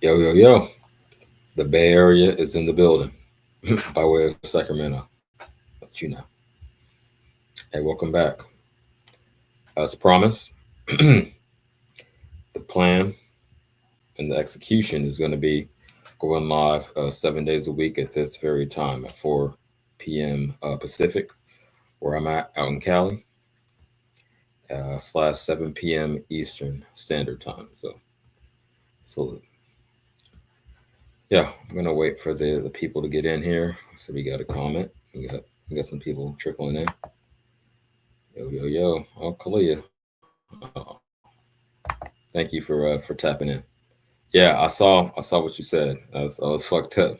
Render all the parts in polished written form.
Yo, yo, yo. The Bay Area is in the building by way of Sacramento. Let you know. Hey, welcome back. As promised, the plan and the execution is going to be going live 7 days a week at this very time at 4 p.m. Pacific, where I'm at out in Cali, slash 7 p.m. Eastern Standard Time. So yeah, I'm gonna wait for the people to get in here. So we got a comment. We got some people trickling in. Yo, yo, yo. Oh, Kalia. Oh, thank you for tapping in. Yeah, I saw what you said. I was fucked up.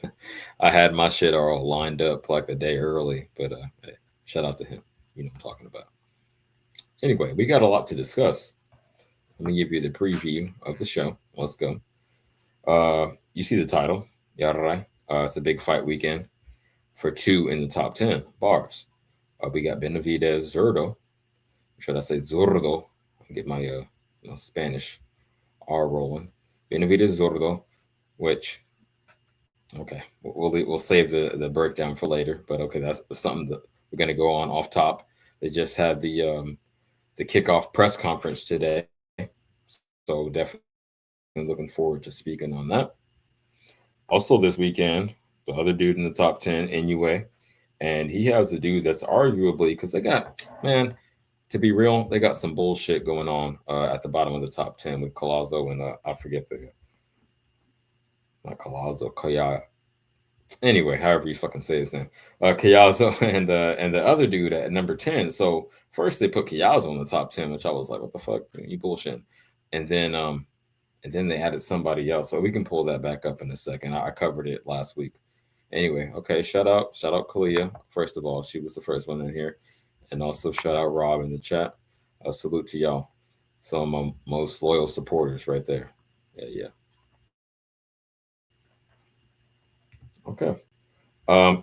I had my shit all lined up like a day early, but hey, shout out to him. You know what I'm talking about. Anyway, we got a lot to discuss. Let me give you the preview of the show. Let's go. You see the title, Yarai. It's a big fight weekend for two in the top 10 bars. We got Benevidez Zurdo. Should I say Zurdo? Get my Spanish R rolling. Benavides Zordo, which okay, we'll save the breakdown for later. But okay, that's something that we're gonna go on off top. They just had the kickoff press conference today, so definitely looking forward to speaking on that. Also this weekend, the other dude in the top 10, Inoue, and he has a dude that's arguably because they got man. To be real, they got some bullshit going on at the bottom of the top 10 with Colazo and I forget the not Colazo, Kaya. Anyway, however you fucking say his name, Kayazo and the other dude at number 10. So first they put Kayazo in the top 10, which I was like, what the fuck, you bullshit. And then they added somebody else. But we can pull that back up in a second. I covered it last week. Anyway, okay, shout out Kalia. First of all, she was the first one in here, and also shout out Rob in the chat. Salute to y'all, some of my most loyal supporters right there. Yeah, yeah. Okay.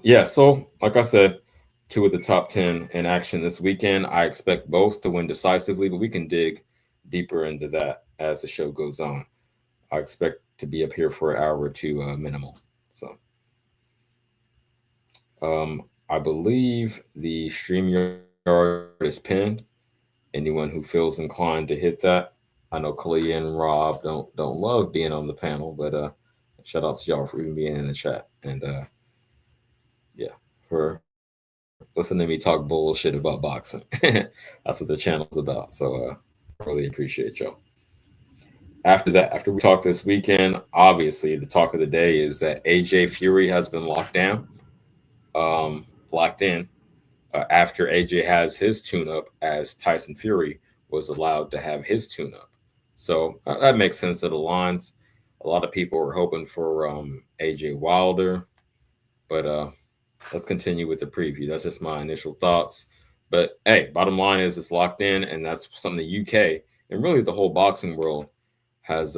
Yeah, so like I said, two of the top 10 in action this weekend. I expect both to win decisively, but we can dig deeper into that as the show goes on. I expect to be up here for an hour or two minimal. So I believe the StreamYard is pinned. Anyone who feels inclined to hit that. I know Kalia and Rob don't love being on the panel, but shout out to y'all for even being in the chat. And yeah, for listening to me talk bullshit about boxing. That's what the channel's about. So really appreciate y'all. After that, after we talk this weekend, obviously the talk of the day is that AJ Fury has been locked down, locked in, after AJ has his tune up as Tyson Fury was allowed to have his tune up. So that makes sense. It aligns. A lot of people were hoping for AJ Wilder, but let's continue with the preview. That's just my initial thoughts. But hey, bottom line is it's locked in, and that's something the UK and really the whole boxing world has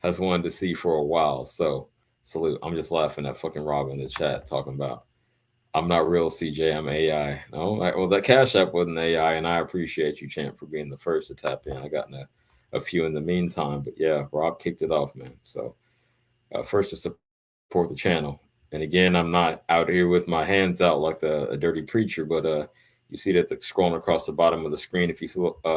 has wanted to see for a while. So salute. I'm just laughing at fucking Rob in the chat talking about I'm not real, CJ. I'm AI. No, well, that Cash App wasn't AI, and I appreciate you, champ, for being the first to tap in. I got a few in the meantime, but yeah, Rob kicked it off, man. So first to support the channel, and again, I'm not out here with my hands out like a dirty preacher, but you see that scrolling across the bottom of the screen if you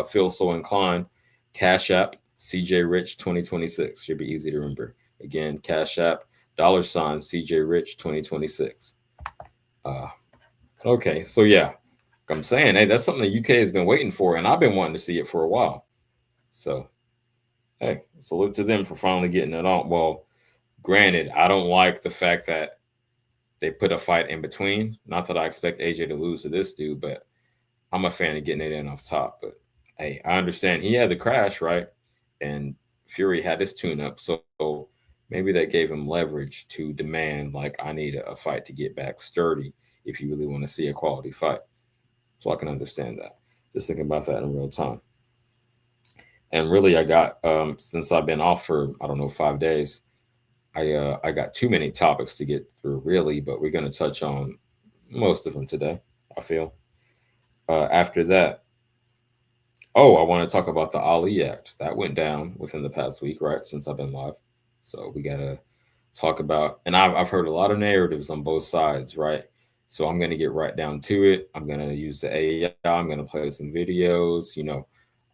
feel so inclined. Cash App CJ Rich 2026 should be easy to remember. Again, Cash App $ CJ Rich 2026. Uh, okay, so yeah, I'm saying, hey, that's something the UK has been waiting for, and I've been wanting to see it for a while. So, hey, salute to them for finally getting it on. Well, granted, I don't like the fact that they put a fight in between. Not that I expect AJ to lose to this dude, but I'm a fan of getting it in off top. But hey, I understand he had the crash, right? And Fury had his tune up. So maybe that gave him leverage to demand, like, I need a fight to get back sturdy if you really want to see a quality fight. So I can understand that. Just thinking about that in real time. And really, I got, since I've been off for, I don't know, 5 days, I got too many topics to get through, really, but we're going to touch on most of them today, I feel. After that, oh, I want to talk about the Ali Act. That went down within the past week, right? Since I've been live. So we gotta talk about, and I've heard a lot of narratives on both sides, right? So I'm gonna get right down to it. I'm gonna use the AI. I'm gonna play some videos.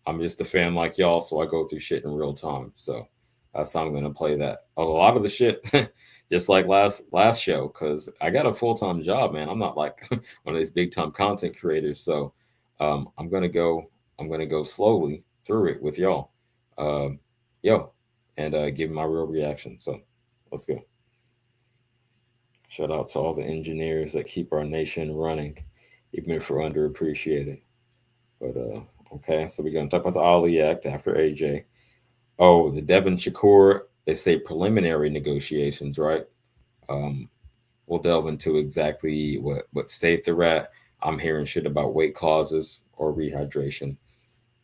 I'm just a fan like y'all, so I go through shit in real time. So that's how I'm gonna play that. A lot of the shit, just like last show, because I got a full time job, man. I'm not like one of these big time content creators. So I'm gonna go. I'm gonna go slowly through it with y'all. Um, Yo, and give my real reaction. So let's go. Shout out to all the engineers that keep our nation running, even if we're underappreciated. But okay, so we're gonna talk about the Ali Act after AJ. Oh, the Devon Shakur, they say preliminary negotiations, right? Um, we'll delve into exactly what state they're at. I'm hearing shit about weight clauses or rehydration,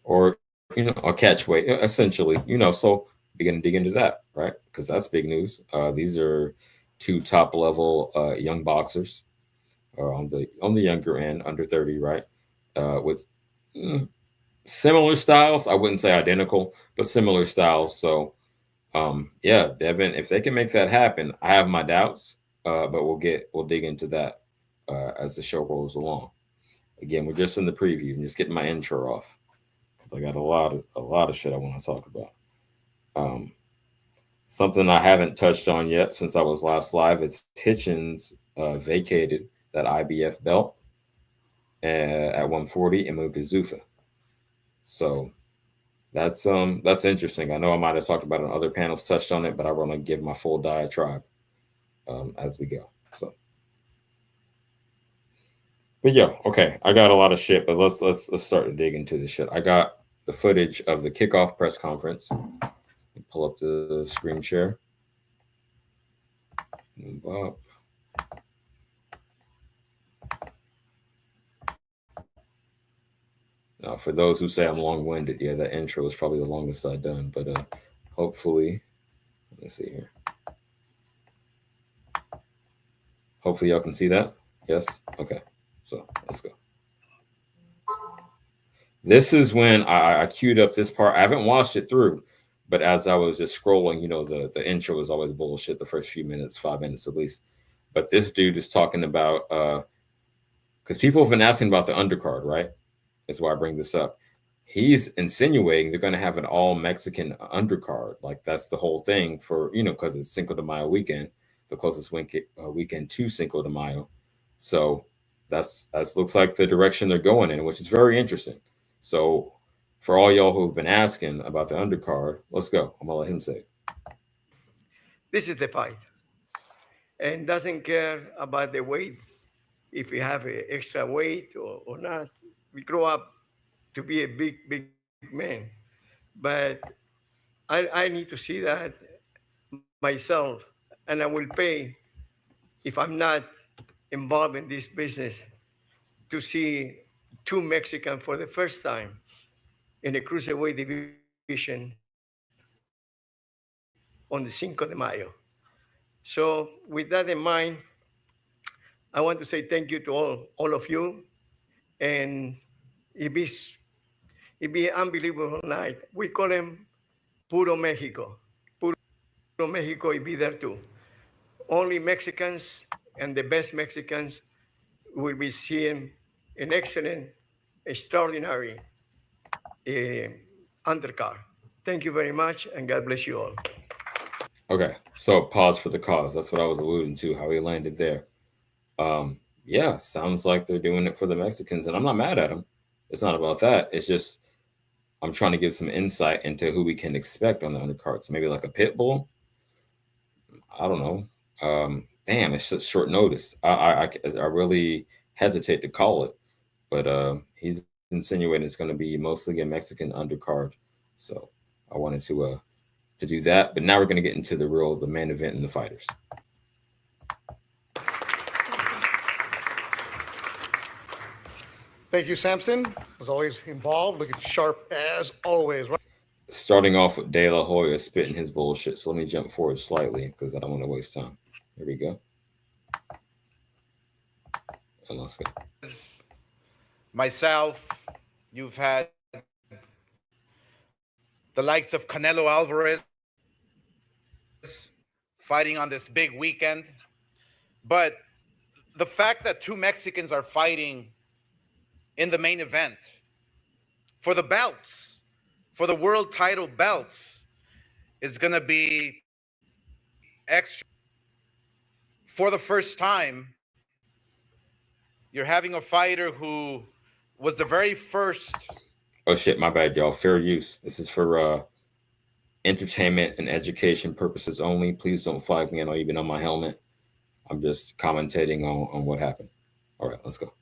or a catch weight, essentially. So we're gonna dig into that, right? Because that's big news. These are two top level young boxers, or on the younger end, under 30, right? With mm, similar styles. I wouldn't say identical, but similar styles. So yeah, Devin, if they can make that happen, I have my doubts. But we'll dig into that as the show rolls along. Again, we're just in the preview. I'm just getting my intro off because I got a lot of shit I want to talk about. Um, Something I haven't touched on yet since I was last live is Hitchens vacated that IBF belt at 140 and moved to Zuffa. So that's interesting. I know I might have talked about it on other panels, touched on it, but I want to give my full diatribe as we go. So, but yeah, okay, I got a lot of shit, but let's start to dig into this shit. I got the footage of the kickoff press conference. Pull up the screen share. Move up. Now, for those who say I'm long-winded, yeah, that intro is probably the longest I've done, but hopefully, let me see here. Hopefully, y'all can see that. Yes. Okay. So let's go. This is when I queued up this part. I haven't watched it through, but as I was just scrolling, the intro is always bullshit. The first few minutes, 5 minutes at least. But this dude is talking about because people have been asking about the undercard, right? That's why I bring this up. He's insinuating they're going to have an all Mexican undercard. Like that's the whole thing for because it's Cinco de Mayo weekend, the closest weekend to Cinco de Mayo. So that's looks like the direction they're going in, which is very interesting. So for all y'all who've been asking about the undercard, let's go. I'm gonna let him say it. This is the fight, and doesn't care about the weight, if we have extra weight or not. We grow up to be a big man, but I need to see that myself, and I will pay if I'm not involved in this business to see two Mexicans for the first time in the cruiserweight division on the Cinco de Mayo. So, with that in mind, I want to say thank you to all of you, and it be it be an unbelievable night. We call him Puro Mexico. Puro Mexico, it be there too. Only Mexicans and the best Mexicans will be seeing an excellent, extraordinary undercard. Thank you very much, and God bless you all. Okay, so pause for the cause. That's what I was alluding to. How he landed there. Um, yeah, sounds like they're doing it for the Mexicans, and I'm not mad at them. It's not about that. It's just I'm trying to give some insight into who we can expect on the undercard. So maybe like a pit bull. I don't know. Damn, it's just short notice. I really hesitate to call it, but he's insinuating it's going to be mostly a Mexican undercard. So I wanted to do that. But now we're going to get into the main event and the fighters. Thank you, Samson. As always, involved, looking sharp as always. Right? Starting off with De La Hoya spitting his bullshit. So let me jump forward slightly because I don't want to waste time. Here we go. And let's go. Myself, you've had the likes of Canelo Alvarez, fighting on this big weekend. But the fact that two Mexicans are fighting in the main event for the belts, for the world title belts, is going to be extra. For the first time, you're having a fighter who was the very first. Oh shit, my bad, y'all. Fair use. This is for entertainment and education purposes only. Please don't flag me. I know even on my helmet. I'm just commentating on what happened. All right, let's go.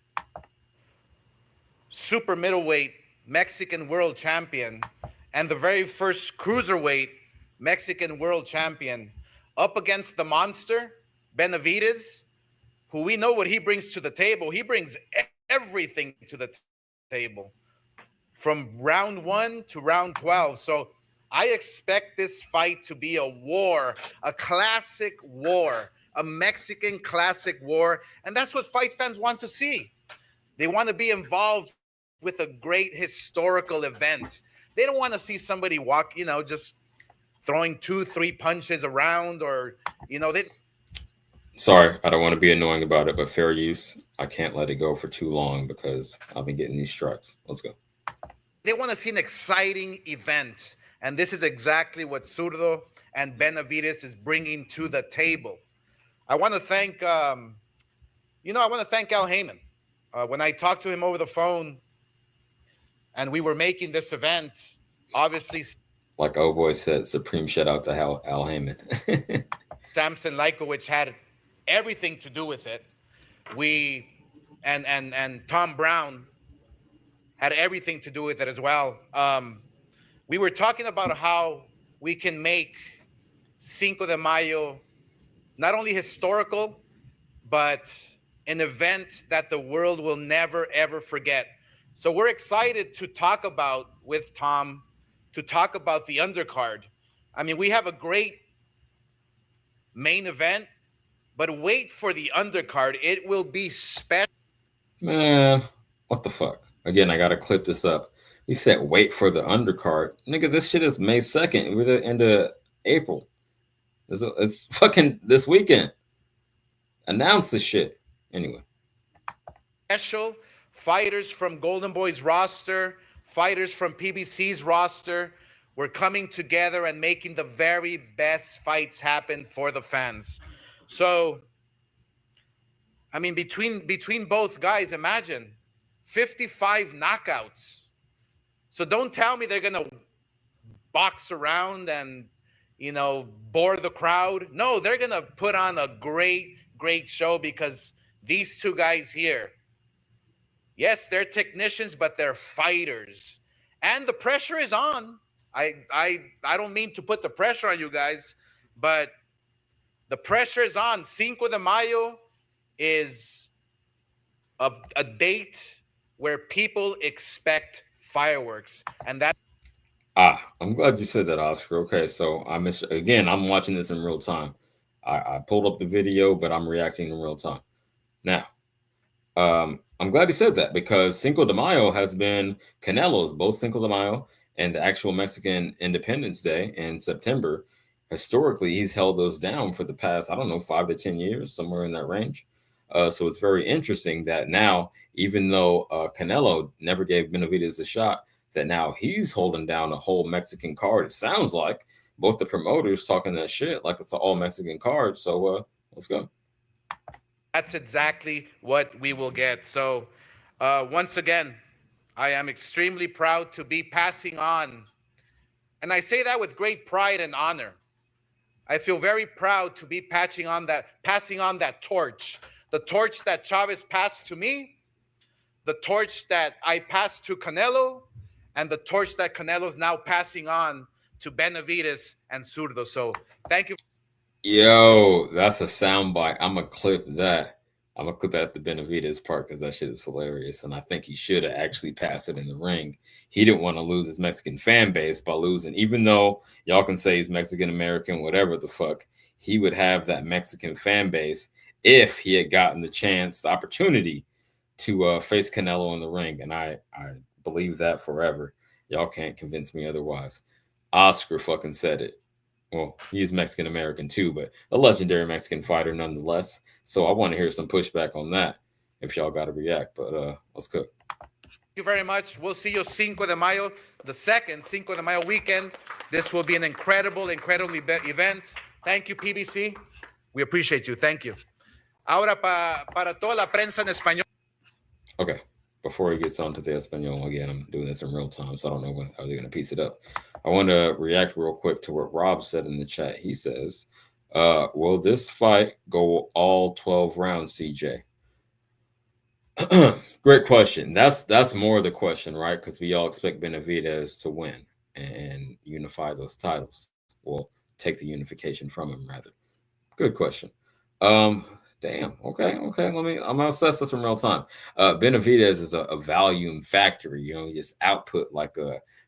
Super middleweight Mexican world champion and the very first cruiserweight Mexican world champion up against the monster, Benevidez, who we know what he brings to the table. He brings everything to the table from round 1 to round 12. So I expect this fight to be a war, a classic war, a Mexican classic war. And that's what fight fans want to see. They want to be involved with a great historical event. They don't want to see somebody walk, just throwing 2-3 punches around or, they. Sorry, I don't want to be annoying about it, but fair use. I can't let it go for too long because I've been getting these strikes. Let's go. They want to see an exciting event. And this is exactly what Zurdo and Benevidez is bringing to the table. I want to thank, I want to thank Al Heyman. When I talked to him over the phone and we were making this event, obviously, like Oh Boy said, supreme shout out to Al Heyman. Samson Lajkovic had everything to do with it. We and Tom Brown had everything to do with it as well. We were talking about how we can make Cinco de Mayo not only historical, but an event that the world will never, ever forget. So we're excited to talk about with Tom, to talk about the undercard. I mean, we have a great main event, but wait for the undercard. It will be special. Man, what the fuck? Again, I got to clip this up. He said, wait for the undercard. Nigga, this shit is May 2nd. We're the end of April. It's fucking this weekend. Announce the shit. Anyway. Special fighters from Golden Boy's roster, fighters from PBC's roster. We're coming together and making the very best fights happen for the fans. So, I mean, between both guys, imagine 55 knockouts. So don't tell me they're going to box around and, bore the crowd. No, they're going to put on a great, great show because these two guys here, yes, they're technicians, but they're fighters. And the pressure is on. I don't mean to put the pressure on you guys, but the pressure is on. Cinco de Mayo is a date where people expect fireworks. And that. I'm glad you said that, Oscar. Okay, so I'm watching this in real time. I pulled up the video, but I'm reacting in real time. Now, I'm glad he said that because Cinco de Mayo has been Canelo's, both Cinco de Mayo and the actual Mexican Independence Day in September. Historically, he's held those down for the past, 5 to 10 years, somewhere in that range. So it's very interesting that now, even though Canelo never gave Benavidez a shot, that now he's holding down a whole Mexican card. It sounds like both the promoters talking that shit like it's an all Mexican card. So let's go. That's exactly what we will get. So once again, I am extremely proud to be passing on. And I say that with great pride and honor. I feel very proud to be passing on that torch. The torch that Chavez passed to me, the torch that I passed to Canelo, and the torch that Canelo's now passing on to Benevidez and Zurdo. So thank you. Yo, that's a soundbite. I'm going to clip that. I'm going to clip that at the Benevidez part because that shit is hilarious. And I think he should have actually passed it in the ring. He didn't want to lose his Mexican fan base by losing. Even though y'all can say he's Mexican-American, whatever the fuck, he would have that Mexican fan base if he had gotten the opportunity to face Canelo in the ring. And I believe that forever. Y'all can't convince me otherwise. Oscar fucking said it. well, he's Mexican American too, but a legendary Mexican fighter nonetheless. So I want to hear some pushback on that if y'all got to react. But let's cook. Thank you very much. We'll see you Cinco de Mayo, the second Cinco de Mayo weekend. This will be an incredible event. Thank you, PBC. We appreciate you. Thank you. Ahora, para toda la prensa en español. Okay. Before he gets on to the Espanol, again, I'm doing this in real time, so I don't know how they're going to piece it up. I want to react real quick to what Rob said in the chat. He says, will this fight go all 12 rounds, CJ? Great question. That's more the question, right? Because we all expect Benevidez to win and unify those titles. Well, take the unification from him, rather. Good question. Damn. Okay. I'm gonna assess this in real time. Benevidez is a volume factory. You know, just output like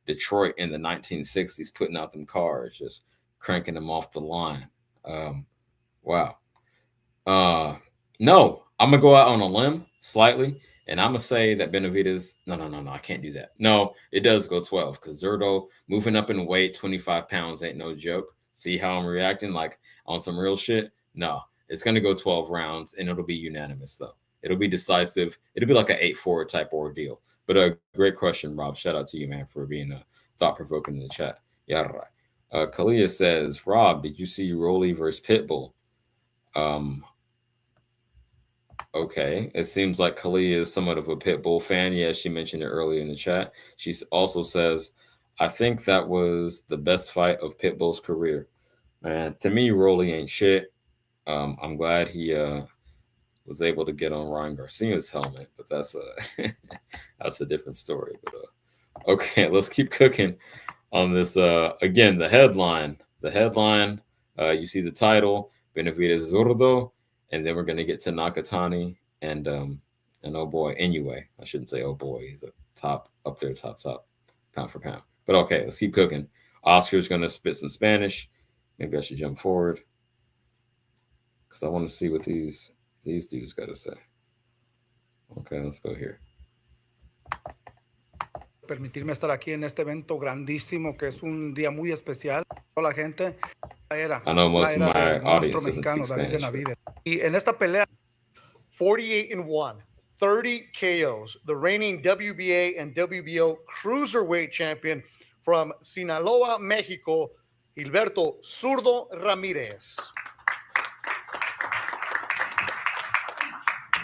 Detroit in the 1960s, putting out them cars, just cranking them off the line. Wow. No, I'm gonna go out on a limb slightly, and I'm gonna say that Benevidez. No, I can't do that. No, it does go 12 because Zurdo moving up in weight, 25 pounds ain't no joke. See how I'm reacting like on some real shit? No, it's gonna go 12 rounds, and it'll be unanimous though. It'll be decisive. It'll be like an 8-4 type ordeal. But a great question, Rob. Shout out to you, man, for being thought provoking in the chat. Yeah, right. Kalia says, Rob, did you see Rolly versus Pitbull? Okay, it seems like Kalia is somewhat of a Pitbull fan. Yeah, she mentioned it earlier in the chat. She also says, I think that was the best fight of Pitbull's career. Man, to me, Rolly ain't shit. I'm glad he was able to get on Ryan Garcia's helmet, but that's a different story. But okay, let's keep cooking on this. Again, the headline. You see the title, Benevidez Zurdo. And then we're going to get to Nakatani and oh boy, Inoue. I shouldn't say oh boy. He's a top pound for pound. But okay, let's keep cooking. Oscar's going to spit some Spanish. Maybe I should jump forward because I want to see what these dudes got to say. Okay, let's go here. Permitirme estar aquí en este evento grandísimo que es un día muy especial. Toda la gente era. I know most of my audience doesn't speak Spanish. Y en esta pelea 48-1, 30 KOs, the reigning WBA and WBO cruiserweight champion from Sinaloa, Mexico, Gilberto Zurdo Ramírez.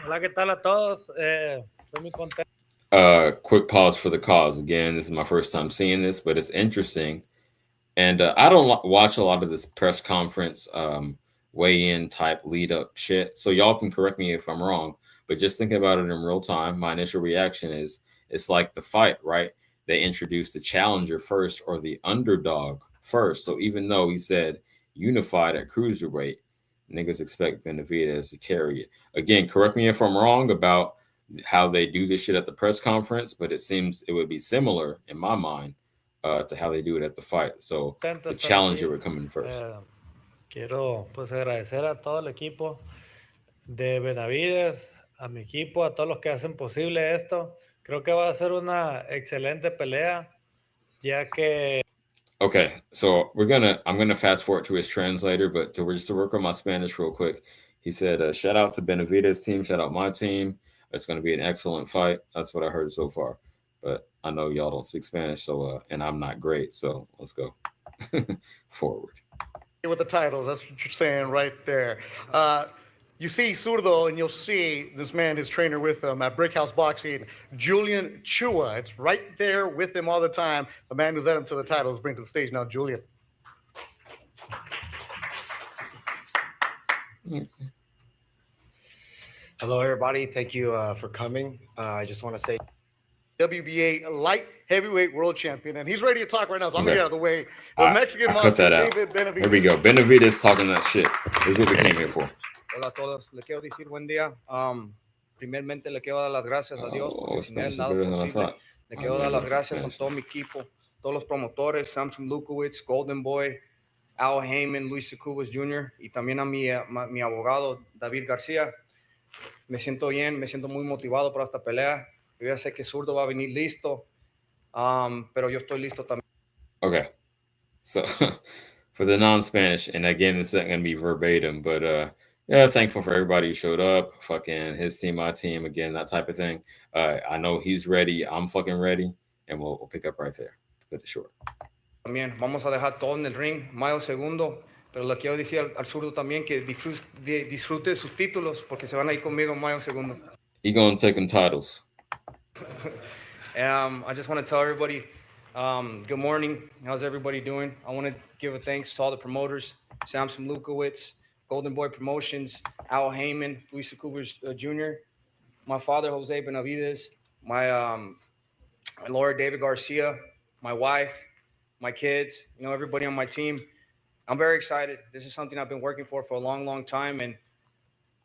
Hola, ¿qué tal a todos? Estoy muy contento. Quick pause for the cause. Again, this is my first time seeing this, but it's interesting. And I don't watch a lot of this press conference weigh-in type lead-up shit. So y'all can correct me if I'm wrong. But just thinking about it in real time, my initial reaction is it's like the fight, right? They introduced the challenger first or the underdog first. So even though he said unified at cruiserweight, niggas expect Benevidez to carry it. Again, correct me if I'm wrong about how they do this shit at the press conference, but it seems it would be similar in my mind to how they do it at the fight. So the challenger would come in first. Quiero pues agradecer a todo el equipo de Benevidez, a mi equipo, a todos los que hacen posible esto. Creo que va a ser una excelente pelea, ya que. Okay, so I'm gonna fast forward to his translator, but to work on my Spanish real quick. He said, shout out to Benevidez team, shout out my team. It's going to be an excellent fight. That's what I heard so far. But I know y'all don't speak Spanish, so and I'm not great, so let's go forward. With the titles, that's what you're saying right there. You see Zurdo, and you'll see this man, his trainer with him at Brickhouse Boxing, Julian Chua. It's right there with him all the time. The man who's led him to the titles. Bring to the stage now, Julian. Hello, everybody. Thank you for coming. I just want to say WBA light heavyweight world champion, and he's ready to talk right now. So I'm gonna get out of the way. The Mexican monster, cut that out. David Benevidez. Here we go. Benevidez talking that shit. This is what we came here for. Hola a todos. Le quiero decir buen día. Primeramente le quiero dar las gracias a Dios porque sin él nada es posible. Le quiero dar las gracias a todo mi equipo, todos los promotores, Samson Lukowitz, Golden Boy, Al Heyman, Luis Secubas Jr. y también a mi abogado David García. Me siento bien, me siento muy motivado para esta pelea. Yo ya sé que Zurdo va a venir listo, pero yo estoy listo también. Okay, so for the non-Spanish, and again, it's not going to be verbatim, but yeah, thankful for everybody who showed up. Fucking his team, my team, again, that type of thing. I know he's ready. I'm fucking ready, and we'll pick up right there. To put it short. También vamos a dejar todo en el ring, Mayo segundo, pero le quiero decir al zurdo también que disfrute de sus títulos porque se van a ir conmigo Mayo segundo. He gonna take them titles. I just want to tell everybody, good morning. How's everybody doing? I want to give a thanks to all the promoters, Samson Lukowitz, Golden Boy Promotions, Al Heyman, Luis Cooper Jr., my father, Jose Benevidez, my lawyer, David Garcia, my wife, my kids, everybody on my team. I'm very excited. This is something I've been working for a long, long time. And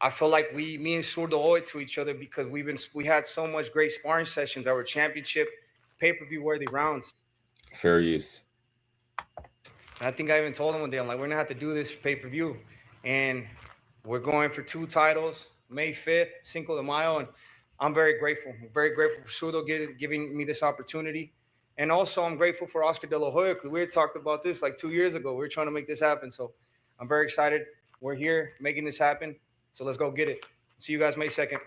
I feel like me and Zurdo owe it to each other because we had so much great sparring sessions that were championship, pay-per-view worthy rounds. Fair use. And I think I even told him one day, I'm like, we're gonna have to do this pay-per-view. And we're going for 2 titles, May 5th, Cinco de Mayo. And I'm very grateful. I'm very grateful for Zurdo giving me this opportunity. And also I'm grateful for Oscar De La Hoya because we had talked about this like 2 years ago. We were trying to make this happen. So I'm very excited. We're here making this happen. So let's go get it. See you guys May 2nd.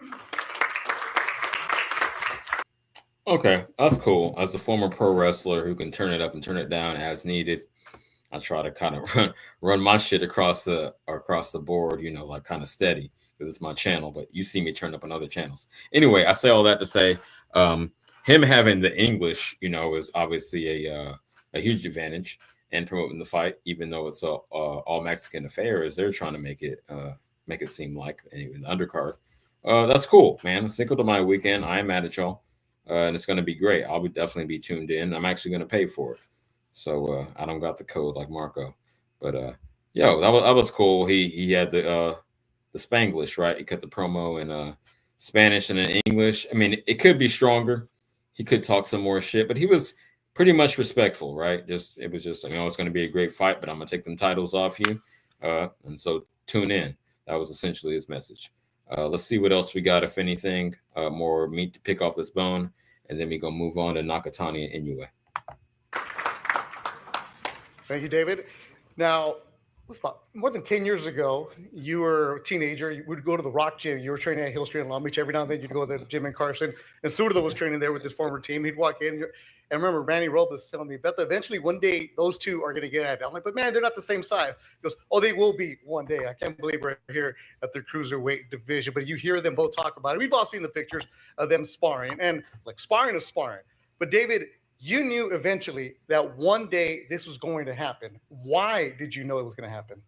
Okay, that's cool. As a former pro wrestler who can turn it up and turn it down as needed, I try to kind of run my shit across the board, like kind of steady because it's my channel. But you see me turn up on other channels. Anyway, I say all that to say, him having the English, is obviously a huge advantage in promoting the fight, even though it's all Mexican affairs. They're trying to make it seem like even the undercard. That's cool, man. Cinco de Mayo weekend. I am mad at y'all, and it's going to be great. I'll definitely be tuned in. I'm actually going to pay for it, so I don't got the code like Marco, but that was cool. He had the Spanglish, right? He cut the promo in Spanish and in English. I mean, it could be stronger. He could talk some more shit, but he was pretty much respectful, right? It was just it's going to be a great fight, but I'm going to take them titles off you, and so tune in. That was essentially his message. Let's see what else we got, if anything, more meat to pick off this bone, and then we're going to move on to Nakatani and Inoue. Thank you, David. Now, it was about more than 10 years ago, you were a teenager. You would go to the Rock Gym. You were training at Hill Street in Long Beach. Every now and then you'd go to the gym in Carson. And Zurdo was training there with his former team. He'd walk in. And I remember Randy Robles telling me, Betha, eventually one day those two are going to get at it. I'm like, but man, they're not the same size. He goes, oh, they will be one day. I can't believe we're here at the cruiserweight division. But you hear them both talk about it. We've all seen the pictures of them sparring. And like sparring is sparring. But David, you knew eventually that one day this was going to happen. Why did you know it was going to happen?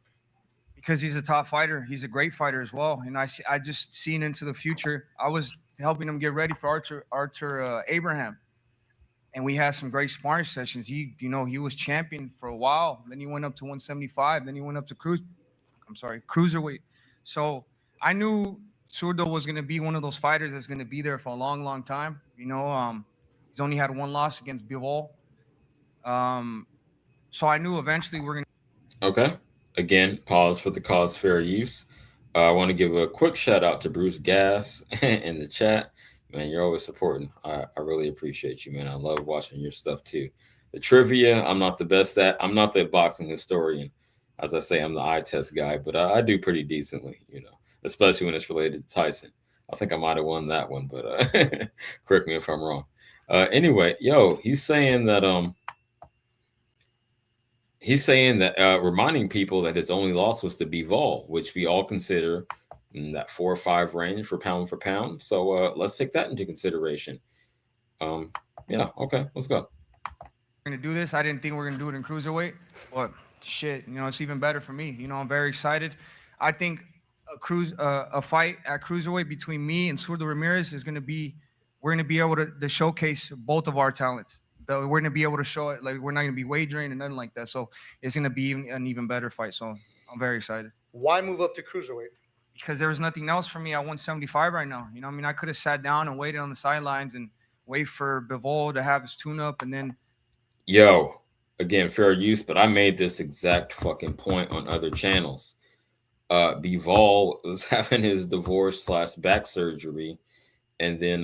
Because he's a top fighter. He's a great fighter as well. And I just seen into the future. I was helping him get ready for Arthur Abraham. And we had some great sparring sessions. He was champion for a while. Then he went up to 175. Then he went up to cruiserweight. So I knew Zurdo was going to be one of those fighters that's going to be there for a long, long time. He's only had one loss against Bivol. So I knew eventually we're going to. Okay. Again, pause for the cause fair use. I want to give a quick shout out to Bruce Gass in the chat. Man, you're always supporting. I really appreciate you, man. I love watching your stuff too. The trivia, I'm not the best at. I'm not the boxing historian. As I say, I'm the eye test guy, but I do pretty decently, especially when it's related to Tyson. I think I might have won that one, but correct me if I'm wrong. Anyway, he's saying that reminding people that his only loss was to Bivol, which we all consider in that 4 or 5 range for pound. So let's take that into consideration. Okay, let's go. We're going to do this. I didn't think we were going to do it in cruiserweight, but shit, it's even better for me. I'm very excited. I think a fight at cruiserweight between me and Zurdo Ramirez is going to be, we're going to be able to showcase both of our talents. We're going to be able to show it. Like, we're not going to be wagering and nothing like that. So it's going to be an even better fight. So I'm very excited. Why move up to cruiserweight? Because there was nothing else for me at 175 right now. I could have sat down and waited on the sidelines and wait for Bivol to have his tune-up and then. Again, fair use, but I made this exact fucking point on other channels. Bivol was having his divorce/back surgery, and then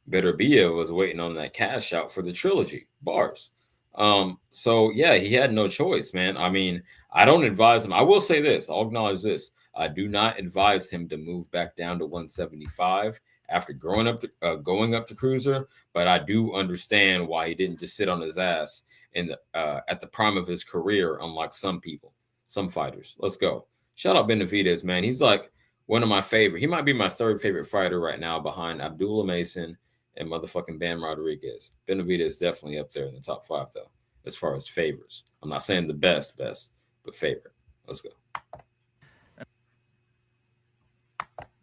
Beterbiev was waiting on that cash out for the trilogy bars. So yeah, he had no choice, man. I mean, I don't advise him. I will say this. I'll acknowledge this. I do not advise him to move back down to 175 after going up to cruiser. But I do understand why he didn't just sit on his ass in the at the prime of his career, unlike some people, some fighters. Let's go. Shout out Benevidez, man. He's like one of my favorite. He might be my third favorite fighter right now, behind Abdullah Mason and motherfucking Ben Rodriguez. Benavidez is definitely up there in the top 5, though, as far as favors. I'm not saying the best, but favorite. Let's go.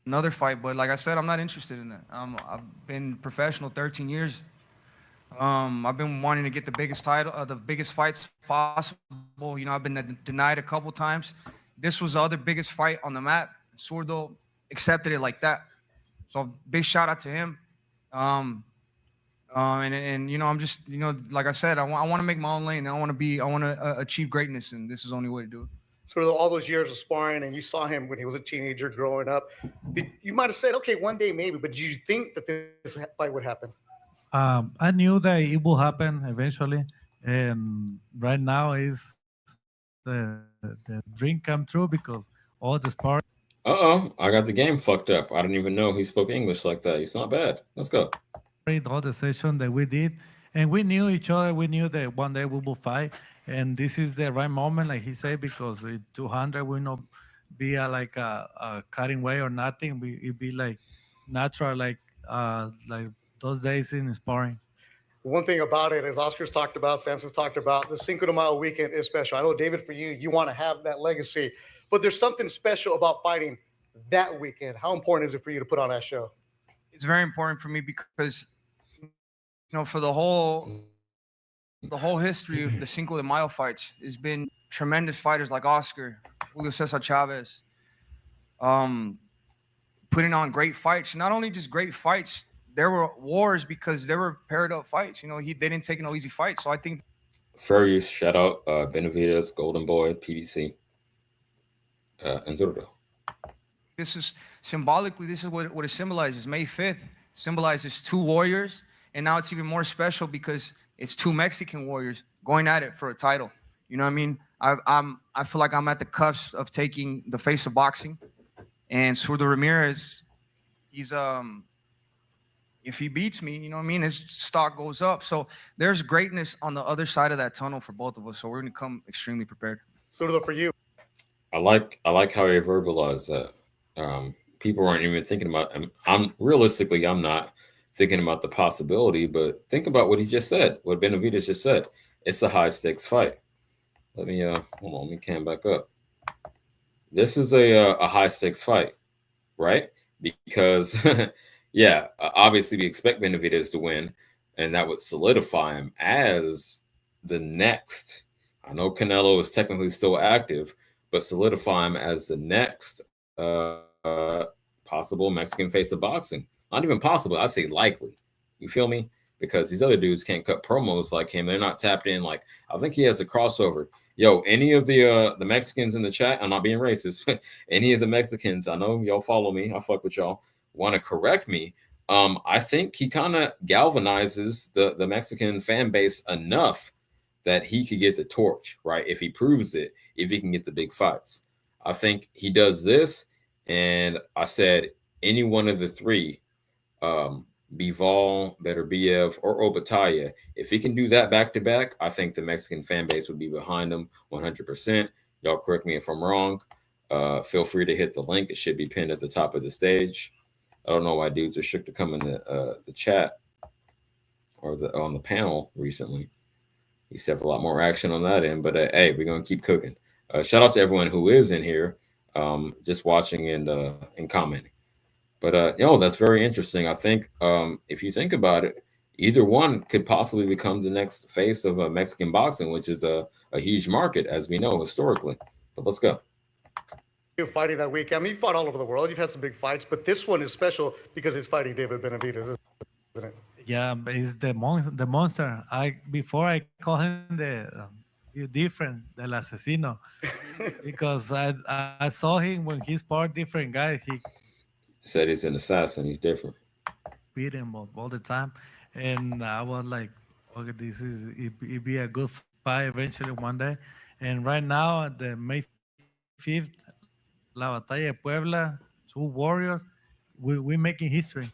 Another fight, but like I said, I'm not interested in that. I've been professional 13 years. I've been wanting to get the biggest title, the biggest fights possible. You know, I've been denied a couple times. This was the other biggest fight on the map. Zurdo accepted it like that. So big shout out to him. And you know, I'm just, you know, like I said, I want to make my own lane. I want to achieve greatness, and this is the only way to do it. Sort of all those years of sparring, and you saw him when he was a teenager growing up. You might have said, okay, one day maybe, but did you think that this fight would happen? I knew that it will happen eventually, and right now is the dream come true because all the sparring. I got the game fucked up. I didn't even know he spoke English like that. He's not bad. Let's go. All the session that we did, and we knew each other. We knew that one day we will fight, and this is the right moment, like he said, because with 200 will not be like a cutting weight or nothing. It be like natural, like those days in sparring. One thing about it, as Oscar's talked about, Samson's talked about, the Cinco de Mayo weekend is special. I know, David, for you want to have that legacy, but there's something special about fighting that weekend. How important is it for you to put on that show? It's very important for me because, you know, for the whole history of the Cinco de Mayo fights, has been tremendous fighters like Oscar, Julio Cesar Chavez, putting on great fights. Not only just great fights, there were wars because there were paired up fights. You know, they didn't take no easy fights. So I think. Fair use. Shout out Benevidez, Golden Boy, PBC, and Zurdo. This is symbolically, this is what it symbolizes. May 5th symbolizes 2 warriors, and now it's even more special because it's 2 Mexican warriors going at it for a title. You know what I mean? I feel like I'm at the cusp of taking the face of boxing, and Zurdo Ramirez, he's if he beats me, you know what I mean, his stock goes up. So there's greatness on the other side of that tunnel for both of us. So we're gonna come extremely prepared. Zurdo, for you. I like how he verbalized that. People aren't even thinking about. I'm not thinking about the possibility, but think about what he just said. What Benevidez just said. It's a high stakes fight. Let me hold on. Let me cam back up. This is a high stakes fight, right? Because yeah, obviously we expect Benevidez to win, and that would solidify him as the next. I know Canelo is technically still active, but solidify him as the next possible Mexican face of boxing. Not even possible. I say likely. You feel me? Because these other dudes can't cut promos like him. They're not tapped in. Like, I think he has a crossover. Yo, any of the Mexicans in the chat, I'm not being racist. Any of the Mexicans, I know y'all follow me. I fuck with y'all. Want to correct me? I think he kind of galvanizes the Mexican fan base enough that he could get the torch, right? If he proves it, if he can get the big fights. I think he does this, and I said any one of the 3, Bivol, Beterbiev, or Obataya, if he can do that back-to-back, I think the Mexican fan base would be behind him 100%. Y'all correct me if I'm wrong. Feel free to hit the link. It should be pinned at the top of the stage. I don't know why dudes are shook to come in the chat or on the panel recently. You used to have a lot more action on that end, but hey, we're going to keep cooking. Shout out to everyone who is in here, just watching and commenting. But that's very interesting. I think if you think about it, either one could possibly become the next face of Mexican boxing, which is a huge market, as we know historically. But let's go. You're fighting that week. I mean, you fought all over the world. You've had some big fights, but this one is special because it's fighting David Benavidez, isn't it? Yeah, it's the monster. Before I call him the different, el asesino, because I saw him when he's part different guy. He said he's an assassin. He's different. Beat him all the time, and I was like, okay, it be a good fight eventually one day. And right now, the May 5th, La Batalla de Puebla, two warriors, we making history.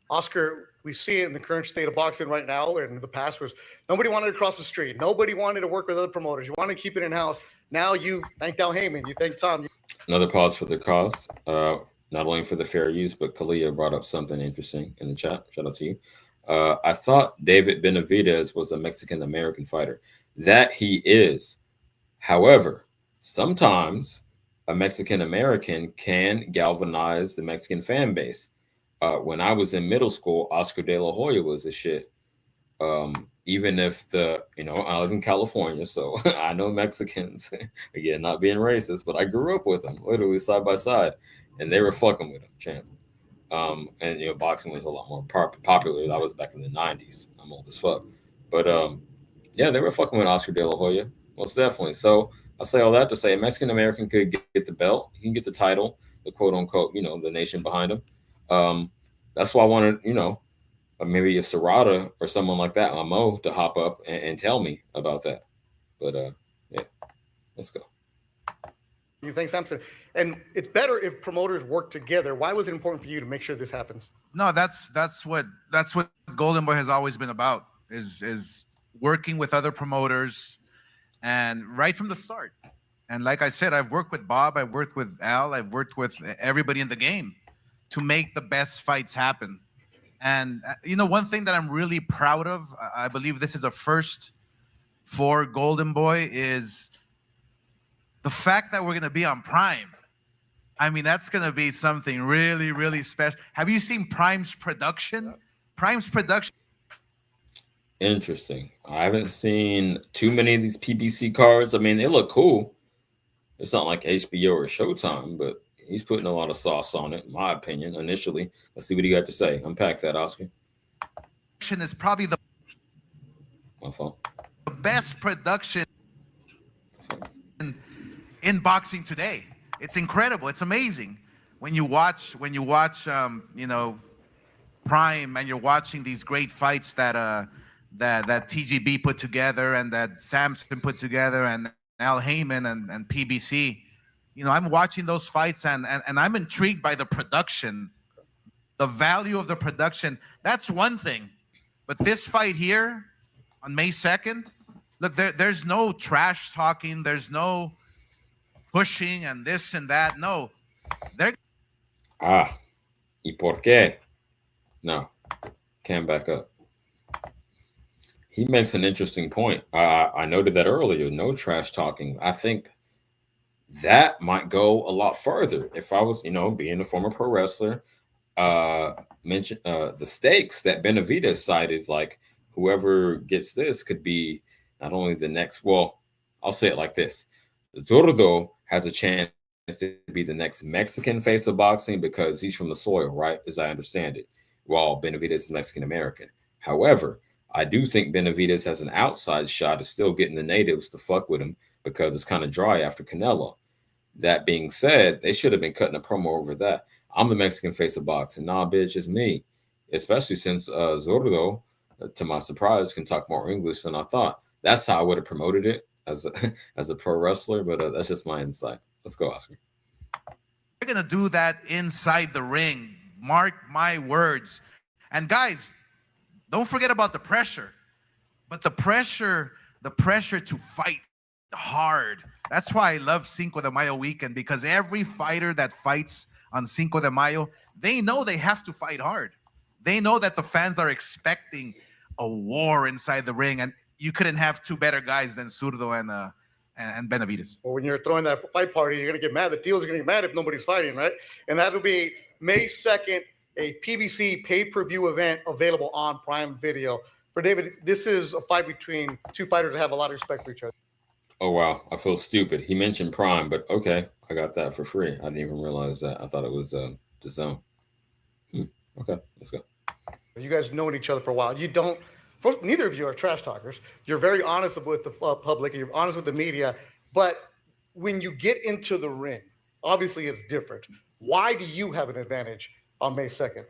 Oscar, we see it in the current state of boxing right now, and in the past was nobody wanted to cross the street. Nobody wanted to work with other promoters. You want to keep it in house. Now you thank Dal Heyman, you thank Tom. Another pause for the cause. Not only for the fair use, but Kalia brought up something interesting in the chat. Shout out to you. I thought David Benevidez was a Mexican American fighter. That he is. However, sometimes a Mexican American can galvanize the Mexican fan base. When I was in middle school, Oscar De La Hoya was a shit. Even if I live in California, so I know Mexicans. Again, not being racist, but I grew up with them literally side by side, and they were fucking with him, champ. And boxing was a lot more popular. That was back in the '90s. I'm old as fuck, but yeah, they were fucking with Oscar De La Hoya, most definitely. So I say all that to say a Mexican American could get the belt, he can get the title, the quote unquote, the nation behind him. That's why I wanted, maybe a Serrata or someone like that, Mo, to hop up and tell me about that. But yeah, let's go. You think, Samson? And it's better if promoters work together. Why was it important for you to make sure this happens? No, that's what Golden Boy has always been about, is working with other promoters, and right from the start. And like I said, I've worked with Bob, I've worked with Al, I've worked with everybody in the game to make the best fights happen. And one thing that I'm really proud of, I believe this is a first for Golden Boy, is the fact that we're going to be on Prime. I mean, that's going to be something really, really special. Have you seen Prime's production? Prime's production. Interesting. I haven't seen too many of these PBC cards. I mean, they look cool. It's not like HBO or Showtime, but he's putting a lot of sauce on it, in my opinion, initially. Let's see what he got to say. Unpack that, Oscar. Is probably the best production in boxing today. It's incredible. It's amazing when you watch Prime, and you're watching these great fights that TGB put together and that Samson put together and Al Heyman and PBC. I'm watching those fights and I'm intrigued by the production, the value of the production. That's one thing. But this fight here on May 2nd, look, there's no trash talking. There's no pushing and this and that. No. ¿Y por qué? No. Can't back up. He makes an interesting point. I noted that earlier. No trash talking. I think that might go a lot further. If I was, being a former pro wrestler, mention the stakes that Benevidez cited, like whoever gets this could be not only the next, well, I'll say it like this. Zurdo has a chance to be the next Mexican face of boxing because he's from the soil, right? As I understand it, while Benevidez is Mexican-American. However, I do think Benevidez has an outside shot of still getting the natives to fuck with him because it's kind of dry after Canelo. That being said, they should have been cutting a promo over that. I'm the Mexican face of boxing. Nah, bitch, it's me. Especially since Zurdo, to my surprise, can talk more English than I thought. That's how I would have promoted it as a pro wrestler, but that's just my insight. Let's go, Oscar. They're going to do that inside the ring. Mark my words. And guys, don't forget about the pressure. But the pressure to fight hard. That's why I love Cinco de Mayo weekend, because every fighter that fights on Cinco de Mayo, they know they have to fight hard. They know that the fans are expecting a war inside the ring, and you couldn't have two better guys than Zurdo and Benevidez. Well, when you're throwing that fight party, you're going to get mad. The deals are going to get mad if nobody's fighting, right? And that'll be May 2nd, a PBC pay-per-view event available on Prime Video. For David, this is a fight between two fighters that have a lot of respect for each other. Oh, wow. I feel stupid. He mentioned Prime, but okay. I got that for free. I didn't even realize that. I thought it was the zone. Okay, let's go. You guys known each other for a while. First, neither of you are trash talkers. You're very honest with the public. You're honest with the media. But when you get into the ring, obviously it's different. Why do you have an advantage on May 2nd?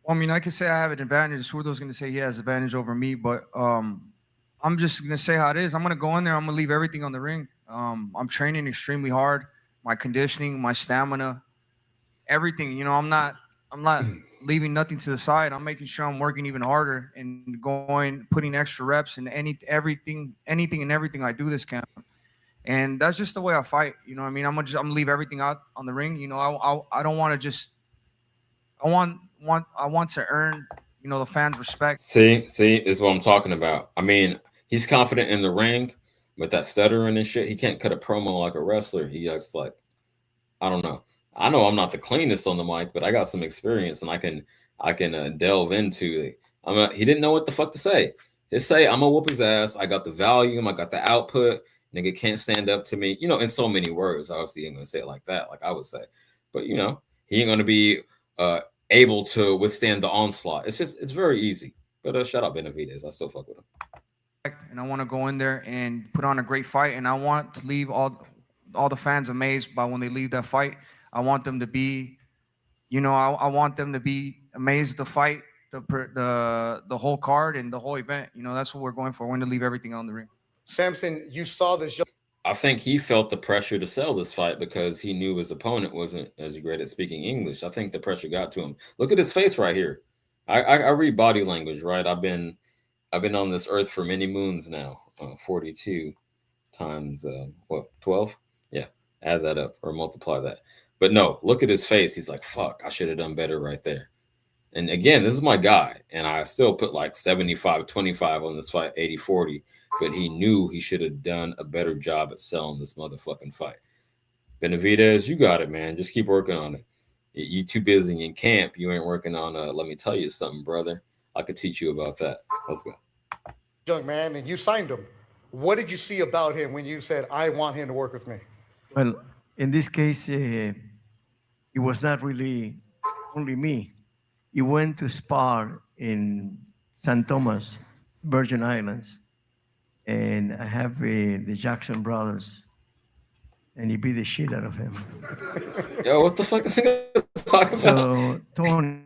Well, I mean, I could say I have an advantage. Surdo's going to say he has advantage over me, but I'm just going to say how it is. I'm going to go in there. I'm going to leave everything on the ring. I'm training extremely hard. My conditioning, my stamina, everything. You know, I'm not leaving nothing to the side. I'm making sure I'm working even harder and putting extra reps in anything and everything I do this camp. And that's just the way I fight. You know what I mean? I'm gonna leave everything out on the ring. You know, I don't want to just I want to earn, you know, the fans' respect. See, this is what I'm talking about. I mean, he's confident in the ring, but that stuttering and shit, he can't cut a promo like a wrestler. He acts like, I don't know. I know I'm not the cleanest on the mic, but I got some experience and I can delve into it. He didn't know what the fuck to say. Just say, I'm gonna whoop his ass. I got the volume. I got the output. Nigga can't stand up to me. You know, in so many words. Obviously, he ain't gonna say it like that, like I would say. But you know, he ain't gonna be able to withstand the onslaught. It's very easy. But shout out Benevidez. I still fuck with him. And I want to go in there and put on a great fight. And I want to leave all the fans amazed by when they leave that fight. I want them to be, you know, I want them to be amazed at the fight, the whole card and the whole event. You know, that's what we're going for. We're going to leave everything on the ring. Samson, you saw this. I think he felt the pressure to sell this fight because he knew his opponent wasn't as great at speaking English. I think the pressure got to him. Look at his face right here. I read body language, right? I've been on this earth for many moons now. 42 times 12? Yeah, add that up or multiply that. But no, look at his face. He's like, fuck, I should have done better right there. And again, this is my guy. And I still put like 75-25 on this fight, 80-40. But he knew he should have done a better job at selling this motherfucking fight. Benevidez, you got it, man. Just keep working on it. You too busy in camp. You ain't working on, let me tell you something, brother. I could teach you about that. Let's go. Young man, and you signed him. What did you see about him when you said, I want him to work with me? Well, in this case, it was not really only me. He went to spar in St. Thomas, Virgin Islands, and I have the Jackson brothers, and he beat the shit out of him. Yo, what the fuck is he talking about? So Tony,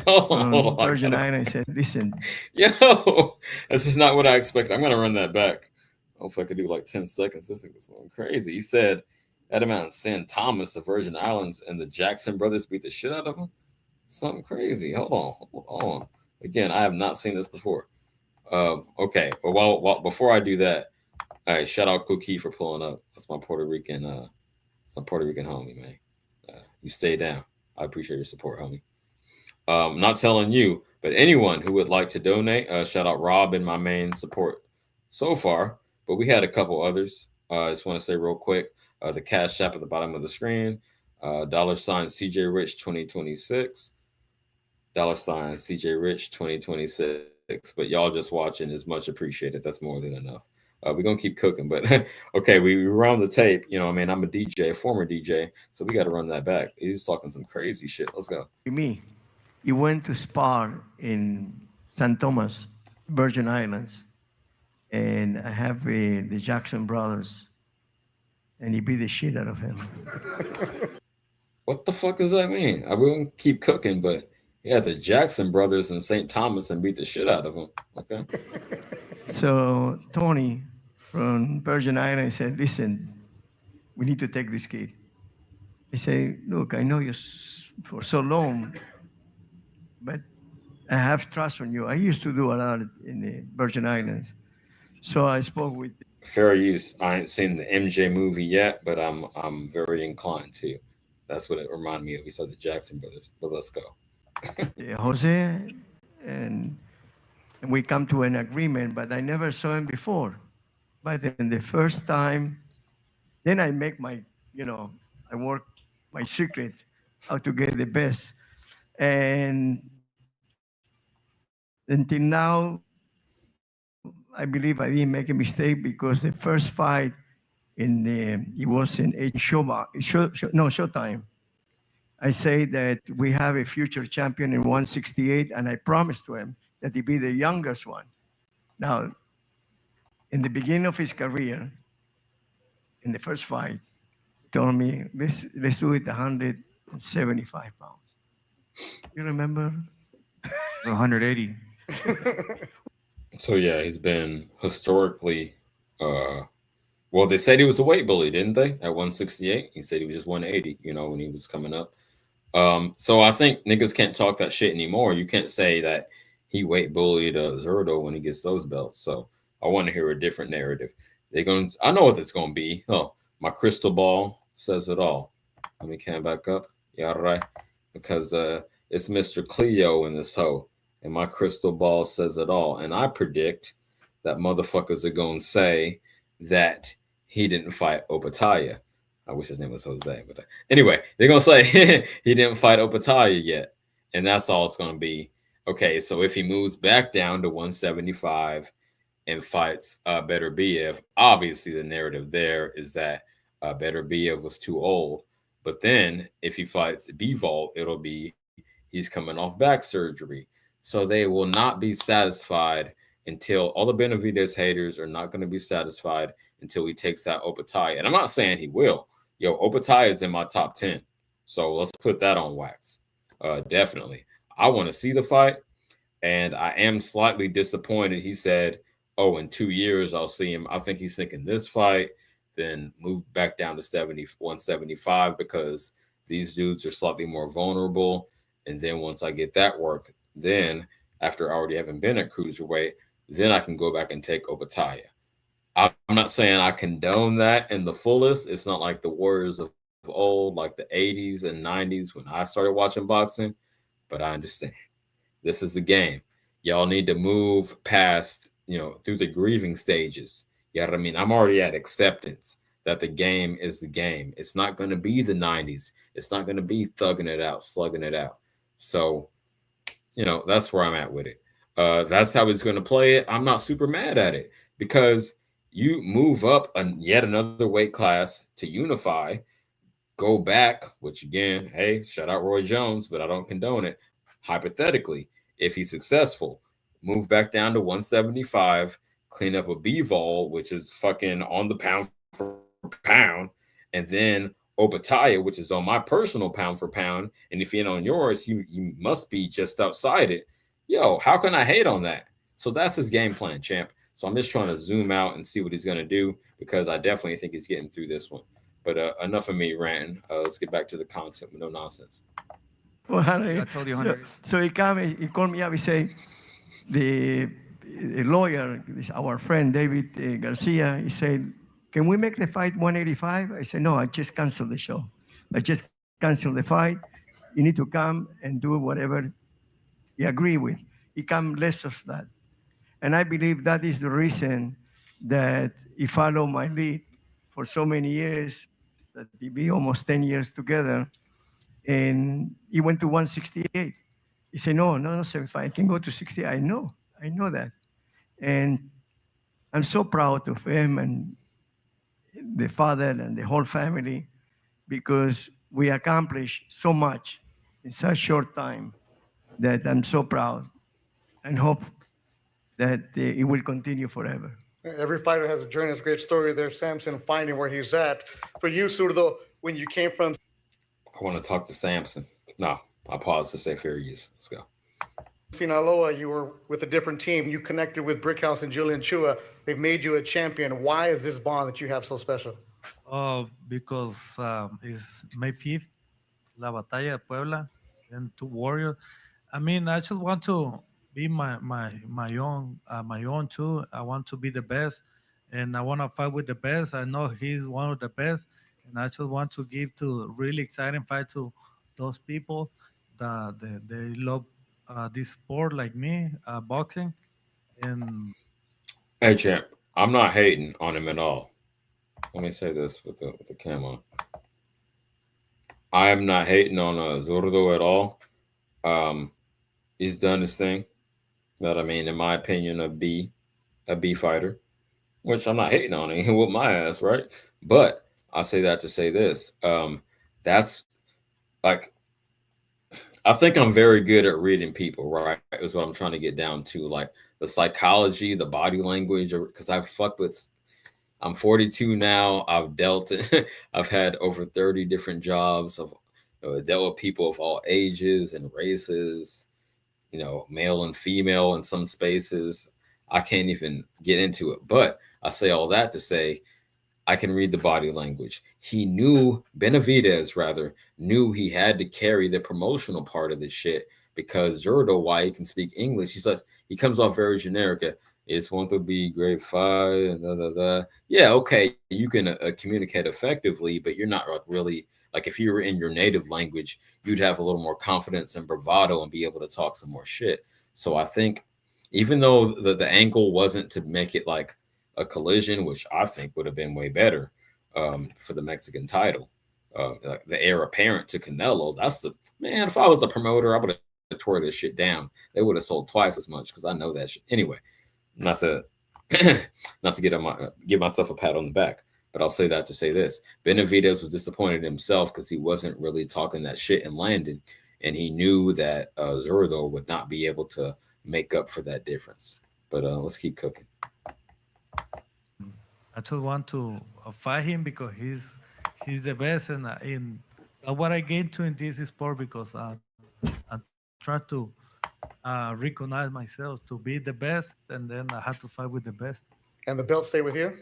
hold on. Virgin Islands said, listen. Yo, this is not what I expected. I'm going to run that back. If I could do like 10 seconds. This is going crazy. He said that amount in St. Thomas, the Virgin Islands, and the Jackson brothers beat the shit out of him. Something crazy. Hold on. Again, I have not seen this before. Okay. Well, before I do that, all right, shout out Cookie for pulling up. That's my Puerto Rican homie, man. You stay down. I appreciate your support, homie. I'm not telling you, but anyone who would like to donate, shout out Rob and my main support so far. But we had a couple others. I just want to say real quick, the Cash App at the bottom of the screen, $ CJ Rich 2026, $ CJ Rich 2026. But y'all just watching is much appreciated. That's more than enough. We're going to keep cooking, but okay, we run the tape. You know, I mean, I'm a DJ, a former DJ, so we got to run that back. He's talking some crazy shit. Let's go. Me, he went to spar in St. Thomas, Virgin Islands, and I have the Jackson brothers, and he beat the shit out of him. What the fuck does that mean? I will keep cooking, but yeah, the Jackson brothers in St. Thomas and beat the shit out of him. Okay. So Tony from Virgin Islands said, listen, we need to take this kid. I say, look, I know you for so long, but I have trust on you. I used to do a lot in the Virgin Islands. So I spoke with... Fair use. I ain't seen the MJ movie yet, but I'm very inclined to. That's what it reminded me of. We saw the Jackson brothers, but let's go. Jose, and we come to an agreement, but I never saw him before. But then the first time, then I make my, I work my secret, how to get the best. And until now, I believe I didn't make a mistake because the first fight it was in Showtime. I say that we have a future champion in 168, and I promised to him that he'd be the youngest one. Now, in the beginning of his career, in the first fight, he told me, let's do it 175 pounds. You remember? 180. So yeah, he's been historically. Well, they said he was a weight bully, didn't they? At 168, he said he was just 180. You know, when he was coming up. So I think niggas can't talk that shit anymore. You can't say that he weight bullied Zurdo when he gets those belts. So I want to hear a different narrative. I know what it's gonna be. Oh, my crystal ball says it all. Let me can back up. Yeah, right. Because it's Mr. Cleo in this hoe, and my crystal ball says it all. And I predict that motherfuckers are gonna say that he didn't fight Opataya. I wish his name was Jose, but anyway, they're gonna say he didn't fight Opataya yet, and that's all it's gonna be. Okay, so if he moves back down to 175 and fights Beterbiev, obviously the narrative there is that Beterbiev was too old. But then if he fights Bivol, it'll be he's coming off back surgery. So they will not be satisfied until all the Benevidez haters are not going to be satisfied until he takes out Opataya. And I'm not saying he will. Yo, Opataya is in my top 10. So let's put that on wax. Definitely. I want to see the fight. And I am slightly disappointed. He said, oh, in 2 years, I'll see him. I think he's thinking this fight, then move back down to 175 because these dudes are slightly more vulnerable. And then once I get that work, then after already having been at cruiserweight, then I can go back and take Opataya. I'm not saying I condone that in the fullest. It's not like the Warriors of old, like the 80s and 90s when I started watching boxing, but I understand. This is the game. Y'all need to move past, through the grieving stages. You know what I mean? I'm already at acceptance that the game is the game. It's not going to be the 90s. It's not going to be thugging it out, slugging it out. So, that's where I'm at with it. That's how he's going to play it. I'm not super mad at it because you move up yet another weight class to unify, go back, which again, hey, shout out Roy Jones, but I don't condone it. Hypothetically, if he's successful, move back down to 175, clean up a B-Vol, which is fucking on the pound for pound, and then Opataya, which is on my personal pound for pound, and if he ain't on yours, you must be just outside it. Yo, how can I hate on that? So that's his game plan, champ. So I'm just trying to zoom out and see what he's going to do because I definitely think he's getting through this one. But enough of me ranting. Let's get back to the content with no nonsense. Well, I told you 100. so he called me up. He said, the lawyer, our friend David Garcia, he said, can we make the fight 185? I said, no, I just canceled the show. I just canceled the fight. You need to come and do whatever you agree with. He come less of that. And I believe that is the reason that he followed my lead for so many years, that he be almost 10 years together. And he went to 168. He said, no, 75. I can go to 60. I know that. And I'm so proud of him and the father and the whole family because we accomplished so much in such short time that I'm so proud and hope that it will continue forever. Every fighter has a journey. It's a great story there, Samson, finding where he's at. For you, Zurdo, when you came from... I want to talk to Samson. No, I'll pause to say fair use. Let's go. Sinaloa, you were with a different team. You connected with Brickhouse and Julian Chua. They've made you a champion. Why is this bond that you have so special? Because it's May 5th, La Batalla de Puebla, and two warriors. I mean, I just want to be my own too. I want to be the best, and I want to fight with the best. I know he's one of the best, and I just want to give to really exciting fight to those people that they love this sport like me, boxing. And Hey, champ, I'm not hating on him at all. Let me say this with the camera. I am not hating on Zurdo at all. He's done his thing. But I mean, in my opinion, a B fighter, which I'm not hating on him. He whooped my ass, right? But I say that to say this. That's like, I think I'm very good at reading people, right? Is what I'm trying to get down to, like the psychology, the body language, because I've fucked with. I'm 42 now. I've dealt. I've had over 30 different jobs. dealt with people of all ages and races, male and female in some spaces. I can't even get into it. But I say all that to say I can read the body language. Benevidez knew he had to carry the promotional part of this shit because Zurdo, while he can speak English, he comes off very generic. It's want to be great fight. Yeah, okay, you can communicate effectively, but you're not really like if you were in your native language, you'd have a little more confidence and bravado and be able to talk some more shit. So I think even though the angle wasn't to make it like a collision, which I think would have been way better for the Mexican title, like the heir apparent to Canelo. That's the man. If I was a promoter, I would have tore this shit down. They would have sold twice as much because I know that shit. Anyway, not to give myself a pat on the back, but I'll say that to say this: Benevidez was disappointed in himself because he wasn't really talking that shit in Landon, and he knew that Zurdo would not be able to make up for that difference. But let's keep cooking. I just want to fight him because he's the best, and what I get to in this sport because I try to recognize myself to be the best, and then I have to fight with the best. And the belt stay with you?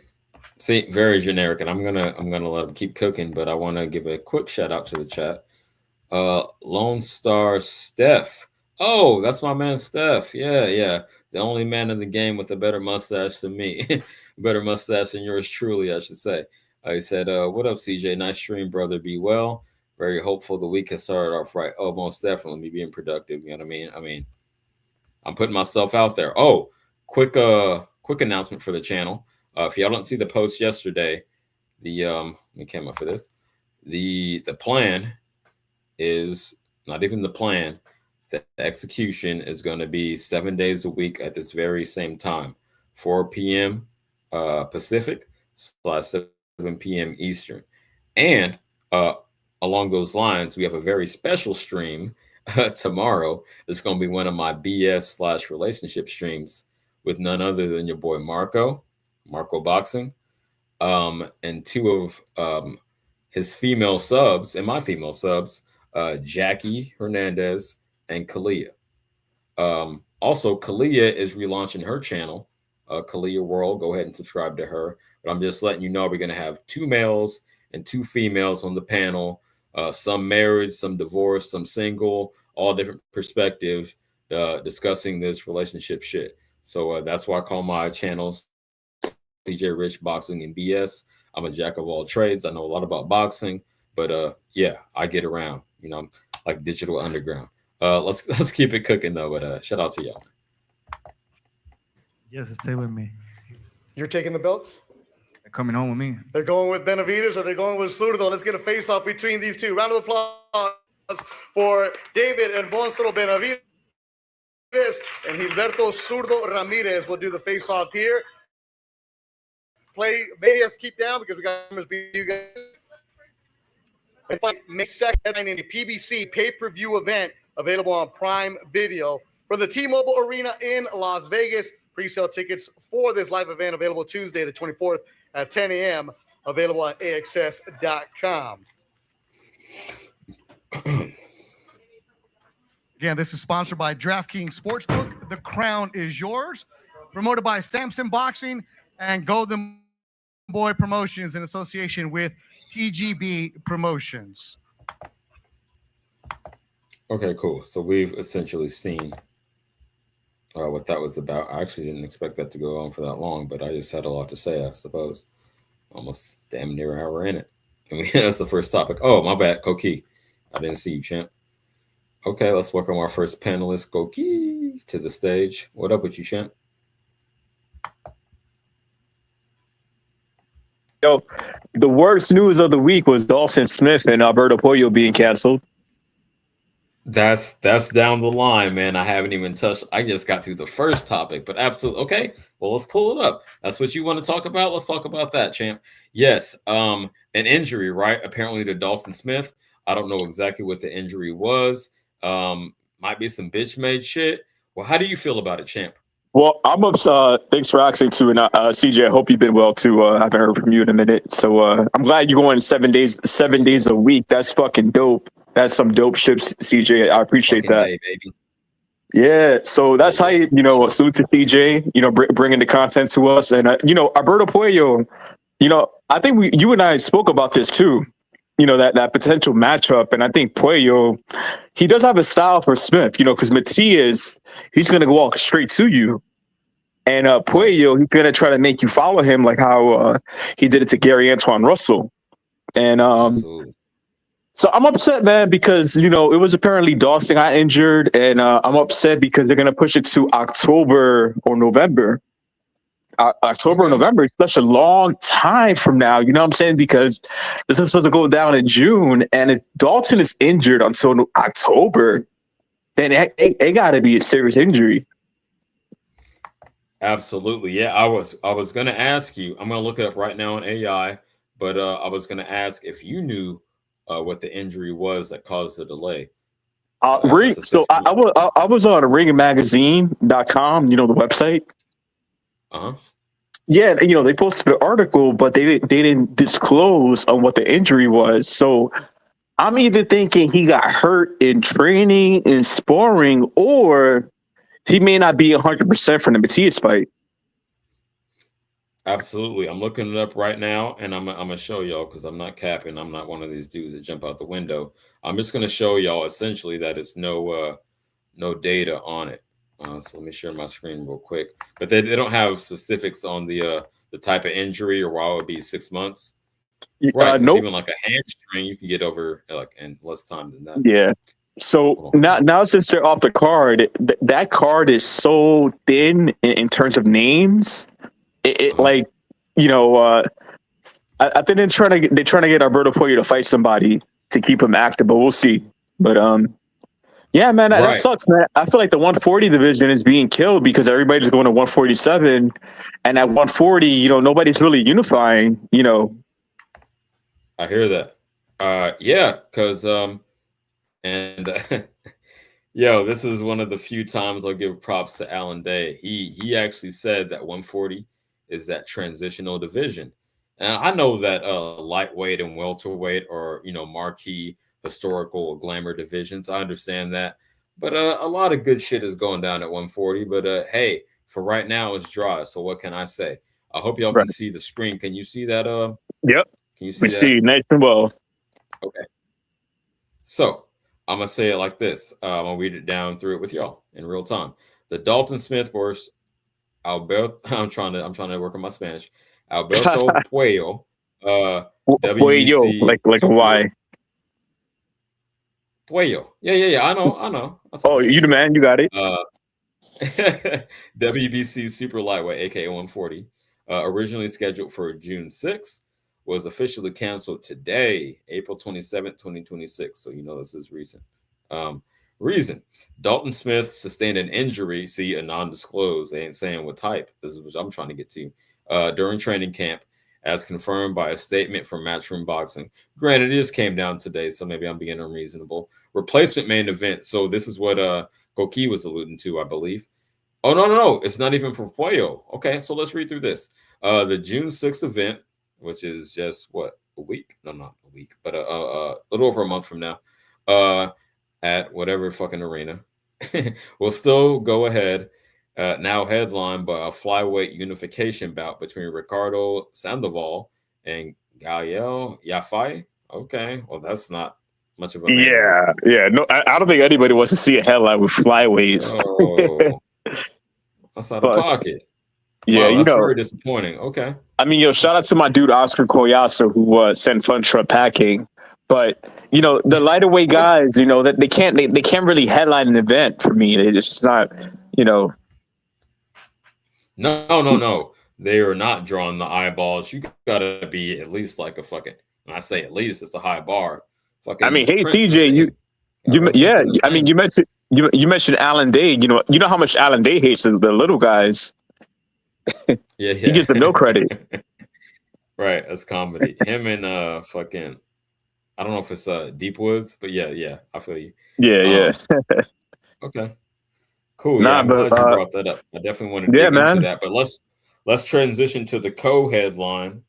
See, very generic, and I'm gonna let him keep cooking, but I want to give a quick shout out to the chat. Lone Star Steph. Oh, that's my man Steph. Yeah. The only man in the game with a better mustache than me. Better mustache than yours truly, I should say. He said, what up, CJ? Nice stream, brother. Be well. Very hopeful the week has started off right. Oh, most definitely me being productive. You know what I mean? I'm putting myself out there. Oh, quick announcement for the channel. If y'all don't see the post yesterday, let me came up for this. The plan is not even the plan. The execution is going to be 7 days a week at this very same time, 4 p.m. Pacific / 7 p.m. Eastern. And along those lines, we have a very special stream tomorrow. It's going to be one of my BS / relationship streams with none other than your boy Marco Boxing, and two of his female subs and my female subs, Jackie Hernandez and Kalia. Also, Kalia is relaunching her channel, Kalia World. Go ahead and subscribe to her. But I'm just letting you know we're going to have 2 males and 2 females on the panel. Some married, some divorced, some single, all different perspectives discussing this relationship shit. So that's why I call my channels CJ Rich Boxing and BS. I'm a jack of all trades. I know a lot about boxing, but yeah, I get around. I'm like digital underground. Let's keep it cooking though. But shout out to y'all. Yes, stay with me. You're taking the belts? They're coming home with me. They're going with Benevidez or they're going with Zurdo. Let's get a face-off between these two. Round of applause for David and Monstro Benevidez. And Gilberto Zurdo Ramirez will do the face-off here. Play, maybe let's keep down because we got you guys. And fight May 2nd in the PBC pay-per-view event available on Prime Video from the T-Mobile Arena in Las Vegas. Pre-sale tickets for this live event available Tuesday the 24th at 10 a.m. Available on AXS.com. Again, this is sponsored by DraftKings Sportsbook. The crown is yours. Promoted by Samson Boxing and Golden Boy Promotions in association with TGB Promotions. Okay, cool. So we've essentially seen what that was about. I actually didn't expect that to go on for that long, but I just had a lot to say, I suppose. Almost damn near an hour in it. And that's the first topic. Oh, my bad, Koki. I didn't see you, champ. Okay, let's welcome our first panelist, Koki, to the stage. What up with you, champ? Yo, the worst news of the week was Dawson Smith and Alberto Pollo being canceled. That's down the line, man. I haven't even touched. I just got through the first topic, but absolutely. Okay, well, let's pull it up. That's what you want to talk about. Let's talk about that, champ. Yes, an injury, right? Apparently to Dalton Smith. I don't know exactly what the injury was. Might be some bitch-made shit. Well, how do you feel about it, champ? Well, I'm upset. Thanks for asking too, and CJ, I hope you've been well too. I haven't heard from you in a minute, so I'm glad you're going 7 days a week. That's fucking dope. That's some dope shit, CJ. I appreciate Fucking that. A, baby. Yeah, so that's how Yeah, you salute to CJ, bringing the content to us. And, Alberto Puello, I think you and I spoke about this too, that potential matchup. And I think Puello, he does have a style for Smith, because Matias, he's going to walk straight to you. And Puello, he's going to try to make you follow him like how he did it to Gary Antoine Russell. And absolutely. so I'm upset, man, because, it was apparently Dawson got injured, and I'm upset because they're going to push it to October or November. October or November is such a long time from now, you know what I'm saying? Because this is supposed to go down in June, and if Dalton is injured until October, then it got to be a serious injury. Absolutely. Yeah, I was going to ask you, I'm going to look it up right now on AI, but I was going to ask if you knew what the injury was that caused the delay. So I was on ringmagazine.com, the website. Uh-huh. Yeah, they posted an article, but they didn't disclose on what the injury was. So I'm either thinking he got hurt in training and sparring, or he may not be 100% from the Matias fight. Absolutely. I'm looking it up right now, and I'm going to show y'all, because I'm not capping. I'm not one of these dudes that jump out the window. I'm just going to show y'all essentially that it's no data on it. So let me share my screen real quick. But they don't have specifics on the type of injury or why it would be 6 months. Right, nope. Even like a hamstring, you can get over in less time than that. Yeah. So now since they're off the card, that card is so thin in terms of names. I think they're trying to get Alberto Puello to fight somebody to keep him active, but we'll see. But yeah, man, that sucks, man. I feel like the 140 division is being killed because everybody's going to 147, and at 140, nobody's really unifying. I hear that. Yeah, because yo, this is one of the few times I'll give props to Alan Day. He actually said that 140 is that transitional division. And I know that lightweight and welterweight are, marquee historical glamour divisions. I understand that. But a lot of good shit is going down at 140. But hey, for right now, it's dry. So what can I say? I hope y'all can see the screen. Can you see that? Yep. Can you see we that? See nice and well. Okay. So I'm going to say it like this. I'm going to read it down through it with y'all in real time. The Dalton Smith versus Alberto. I'm trying to work on my Spanish. Alberto Puello. Puello, like a Y. Puello. Yeah. I know. Oh, you the man. You got it. WBC Super Lightweight, aka 140. Originally scheduled for June 6th, was officially canceled today, April 27th, 2026. So this is recent. Reason: Dalton Smith sustained an injury. See, a non-disclosed. They ain't saying what type. This is what I'm trying to get to. During training camp, as confirmed by a statement from Matchroom Boxing. Granted, it just came down today, so maybe I'm being unreasonable. Replacement main event. So this is what Koki was alluding to, I believe. Oh, no. It's not even for Puello. Okay, so let's read through this. The June 6th event, which is just, what, a week? No, not a week, but a little over a month from now, at whatever fucking arena, will still go ahead. Now headlined by a flyweight unification bout between Ricardo Sandoval and Gael Yafai. Okay, well, that's not much of a Yeah. No, I don't think anybody wants to see a headline with flyweights. Oh, that's out of pocket. Yeah, wow, that's very disappointing. Okay. I mean, shout out to my dude Oscar Collazo who sent Fun Truck Packing. But the lighter weight guys, that they can't really headline an event for me. They just not, No. They are not drawing the eyeballs. You gotta be at least like a fucking. When I say at least, it's a high bar. Fucking. I mean, hey TJ, you mentioned Alan Day. You know how much Alan Day hates the little guys. Yeah. He gets them no credit. Right, that's comedy. Him and fucking. I don't know if it's Deep Woods, but yeah, I feel you. Yeah. Okay. Cool. Yeah, I'm glad you brought that up. I definitely want to dig into that. But let's transition to the co-headline,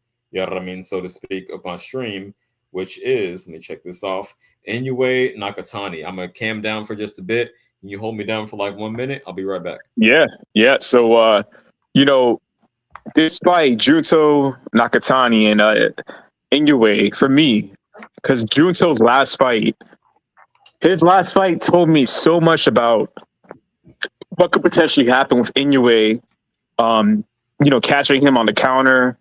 so to speak, of my stream, which is, let me check this off, Inoue Nakatani. I'm gonna cam down for just a bit. Can you hold me down for like 1 minute? I'll be right back. Yeah. So, this fight, Junto Nakatani and Inoue, for me, because Junto's his last fight told me so much about what could potentially happen with Inoue, catching him on the counter,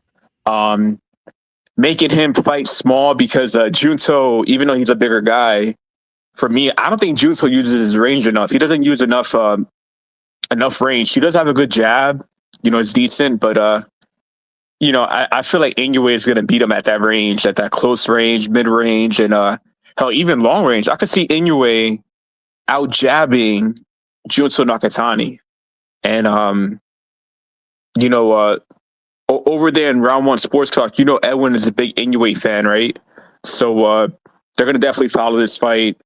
making him fight small because Junto, even though he's a bigger guy, for me, I don't think Junto uses his range enough. He doesn't use enough range. He does have a good jab, it's decent, but I feel like Inoue is going to beat him at that range, at that close range, mid range, and hell, even long range. I could see Inoue out jabbing Junto Nakatani, and over there in Round One Sports Talk, Edwin is a big Inoue fan, right? So they're going to definitely follow this fight.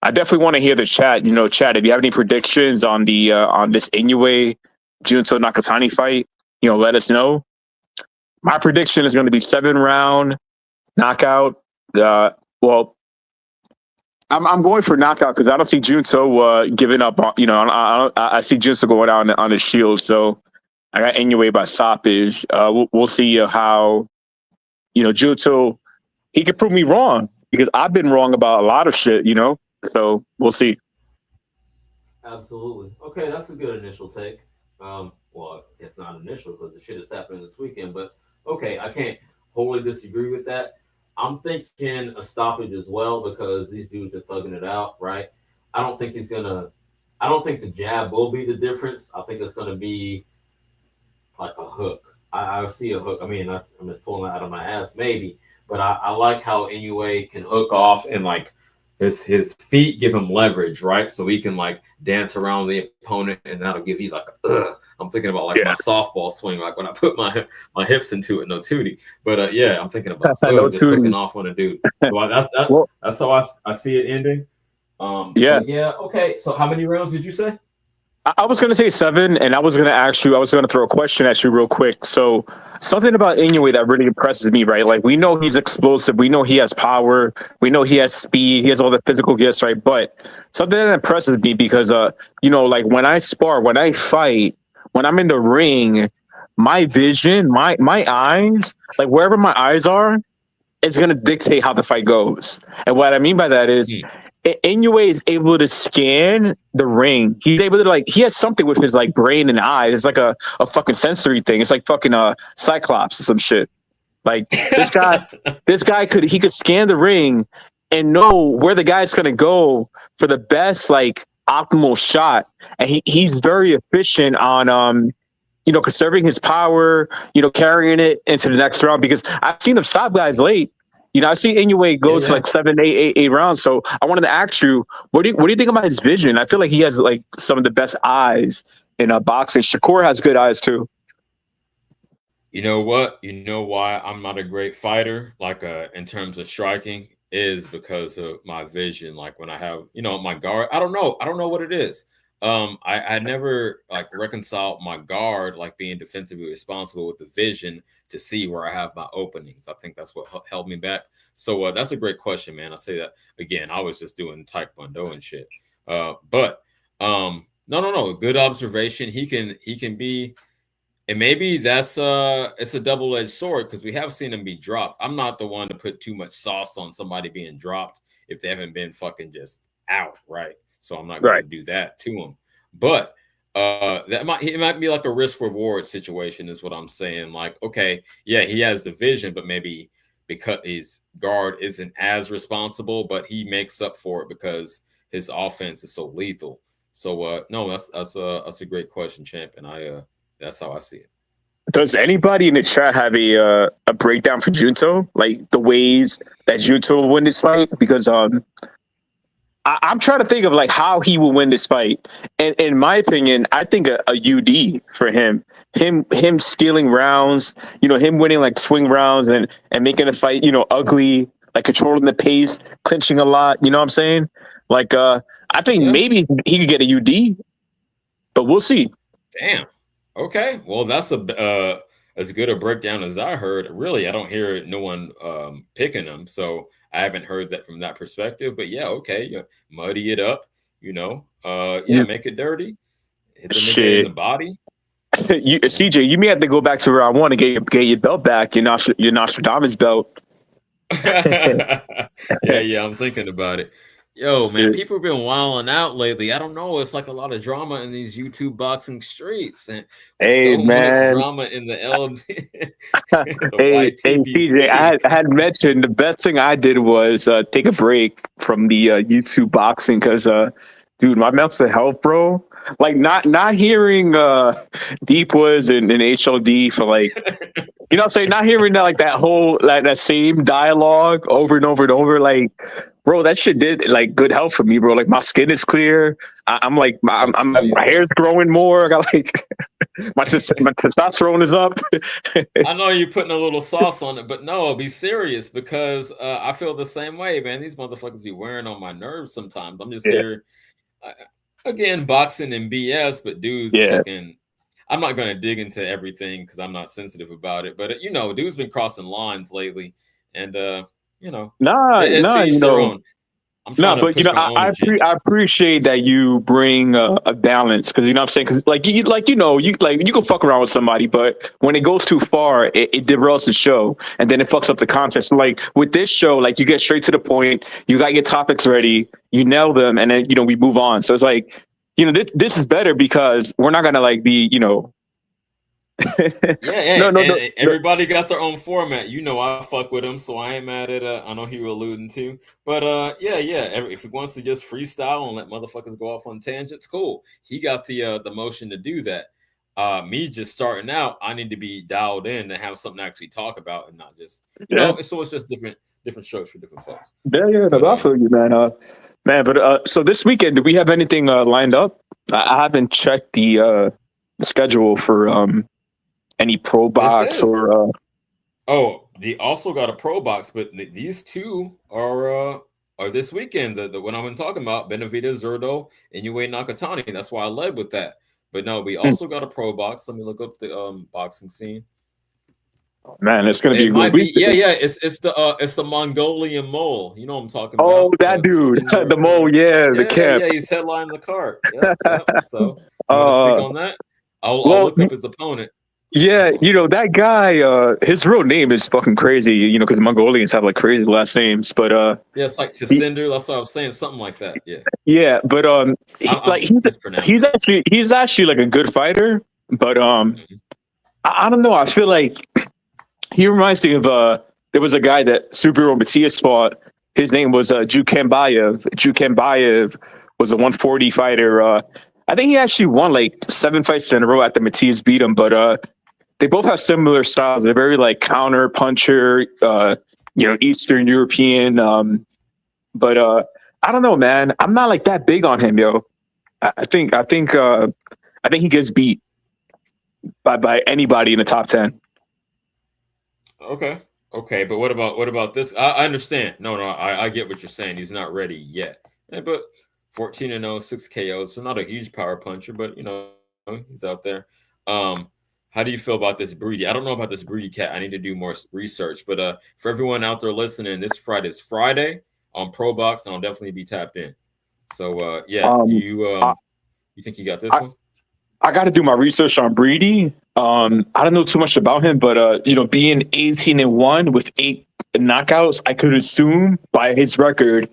I definitely want to hear the chat. Chat, if you have any predictions on the on this Inoue Junto Nakatani fight, let us know. My prediction is going to be 7-round knockout. I'm going for knockout because I don't see Junto giving up. I see Junto going out on his shield. So I got Inoue by stoppage. We'll see how Junto. He could prove me wrong because I've been wrong about a lot of shit. So we'll see. Absolutely. Okay, that's a good initial take. Well, it's not initial because the shit is happening this weekend, but okay, I can't wholly disagree with that. I'm thinking a stoppage as well because these dudes are thugging it out, right? I don't think the jab will be the difference. I think it's gonna be like a hook. I see a hook. I mean, I'm just pulling that out of my ass, maybe, but I like how Inoue can hook off and like his feet give him leverage, right? So he can like dance around the opponent, and that'll give you like I'm thinking about like my softball swing, like when I put my hips into it, no tootie. But I'm thinking about just hooking off on a dude. So that's how I see it ending. Okay. So how many rounds did you say? I was going to say 7, and I was going to throw a question at you real quick. So something about Inoue that really impresses me, right? Like, we know he's explosive. We know he has power. We know he has speed. He has all the physical gifts, right? But something that impresses me because, like when I spar, when I fight, when I'm in the ring, my vision, my eyes, like wherever my eyes are, it's going to dictate how the fight goes. And what I mean by that is Inoue is able to scan the ring. He's able to he has something with his like brain and eyes. It's like a fucking sensory thing. It's like fucking Cyclops or some shit. Like this guy could scan the ring and know where the guy's gonna go for the best like optimal shot. And he's very efficient on conserving his power, carrying it into the next round because I've seen him stop guys late. I've seen Inoue goes like 7, 8 rounds. So I wanted to ask you, what do you think about his vision? I feel like he has like some of the best eyes in boxing. Shakur has good eyes too. You know what? You know why I'm not a great fighter, like in terms of striking, is because of my vision. Like when I have, my guard, I don't know what it is. I never like reconciled my guard, like being defensively responsible with the vision to see where I have my openings. I think that's what held me back. So that's a great question, man. I say that again. I was just doing taekwondo and shit. But no. Good observation. He can be, and maybe that's it's a double-edged sword because we have seen him be dropped. I'm not the one to put too much sauce on somebody being dropped if they haven't been fucking just out, right? So I'm not going to do that to him. But it might be like a risk reward situation is what I'm saying. Like, okay, yeah, he has the vision, but maybe because his guard isn't as responsible, but he makes up for it because his offense is so lethal. So no, that's a great question, champ, and that's how I see it. Does anybody in the chat have a breakdown for Junto, like the ways that Junto will win this fight? Because I'm trying to think of like how he will win this fight. And in my opinion, I think a UD for him stealing rounds, him winning like swing rounds and making the fight, ugly, like controlling the pace, clinching a lot. You know what I'm saying? Like, I think maybe he could get a UD, but we'll see. Damn. Okay. Well, that's a as good a breakdown as I heard. Really, I don't hear no one picking him, so I haven't heard that from that perspective. But yeah, okay, you muddy it up, You make it dirty, hit the nigga in the shit. body. CJ, you may have to go back to where I want to get your belt back. Your Nostradamus belt. Yeah, I'm thinking about it. Yo, man, people have been wilding out lately. I don't know. It's like a lot of drama in these YouTube boxing streets, and with Hey so much man. drama in the the Hey, YTBC. CJ, I had mentioned the best thing I did was take a break from the YouTube boxing because, dude, my mental health, bro. Like not hearing Deep Woods and HLD for like, you know what I'm saying? Not hearing that whole that same dialogue over and over and over. Like, bro, that shit did like good health for me, bro. Like my skin is clear. I'm like my hair's growing more. I got like my testosterone is up. I know you're putting a little sauce on it, but no, be serious because I feel the same way, man. These motherfuckers be wearing on my nerves sometimes. I'm just here again boxing and BS, but dudes fucking. I'm not gonna dig into everything because I'm not sensitive about it, but dude's been crossing lines lately, and Nah, to each their own. I'm trying to but push my own I agenda. appreciate that you bring a balance because you know what I'm saying, because you can fuck around with somebody, but when it goes too far, it derails the show and then it fucks up the content. So like with this show, like you get straight to the point, you got your topics ready, you nail them, and then we move on. So it's like this is better because we're not gonna like be everybody got their own format. I fuck with him, so I ain't mad at I know who you're alluding to. But if he wants to just freestyle and let motherfuckers go off on tangents, cool. He got the motion to do that. Me just starting out, I need to be dialed in to have something to actually talk about and not just so it's just different strokes for different folks. I feel you, man. But so this weekend, do we have anything lined up? I haven't checked the schedule for any pro box or they also got a pro box, but these two are this weekend. The one I've been talking about, Benevidez, Zurdo, and Inoue Nakatani. That's why I led with that. But no, we also got a pro box. Let me look up the boxing scene. Man, it's gonna be a good week. It's the Mongolian mole. You know what I'm talking about? Oh, that dude, the mole, the camp. Yeah, he's headlining the card. Yeah. So you want to speak on that? I'll look up his opponent. Yeah, that guy, his real name is fucking crazy, because Mongolians have like crazy last names, but it's like Tasinder, that's what I was saying, something like that. Yeah, but he's actually like a good fighter, but I don't know, I feel like he reminds me of there was a guy that Superhero Matias fought. His name was Jukambayev. Jukambayev was a 140 fighter. I think he actually won like 7 fights in a row after Matias beat him, but they both have similar styles. They're very like counter puncher, Eastern European. But I don't know, man. I'm not like that big on him, yo. I think he gets beat by anybody in the top 10. Okay, but what about this? I understand. No, I get what you're saying. He's not ready yet, but 14-0, 6 KOs. So not a huge power puncher, but he's out there. How do you feel about this Breedy? I don't know about this Breedy cat. I need to do more research. But for everyone out there listening, this Friday's Friday on Pro Box, and I'll definitely be tapped in. So you think you got this one? I got to do my research on Breedy. I don't know too much about him, but being 18-1 with 8 knockouts, I could assume by his record,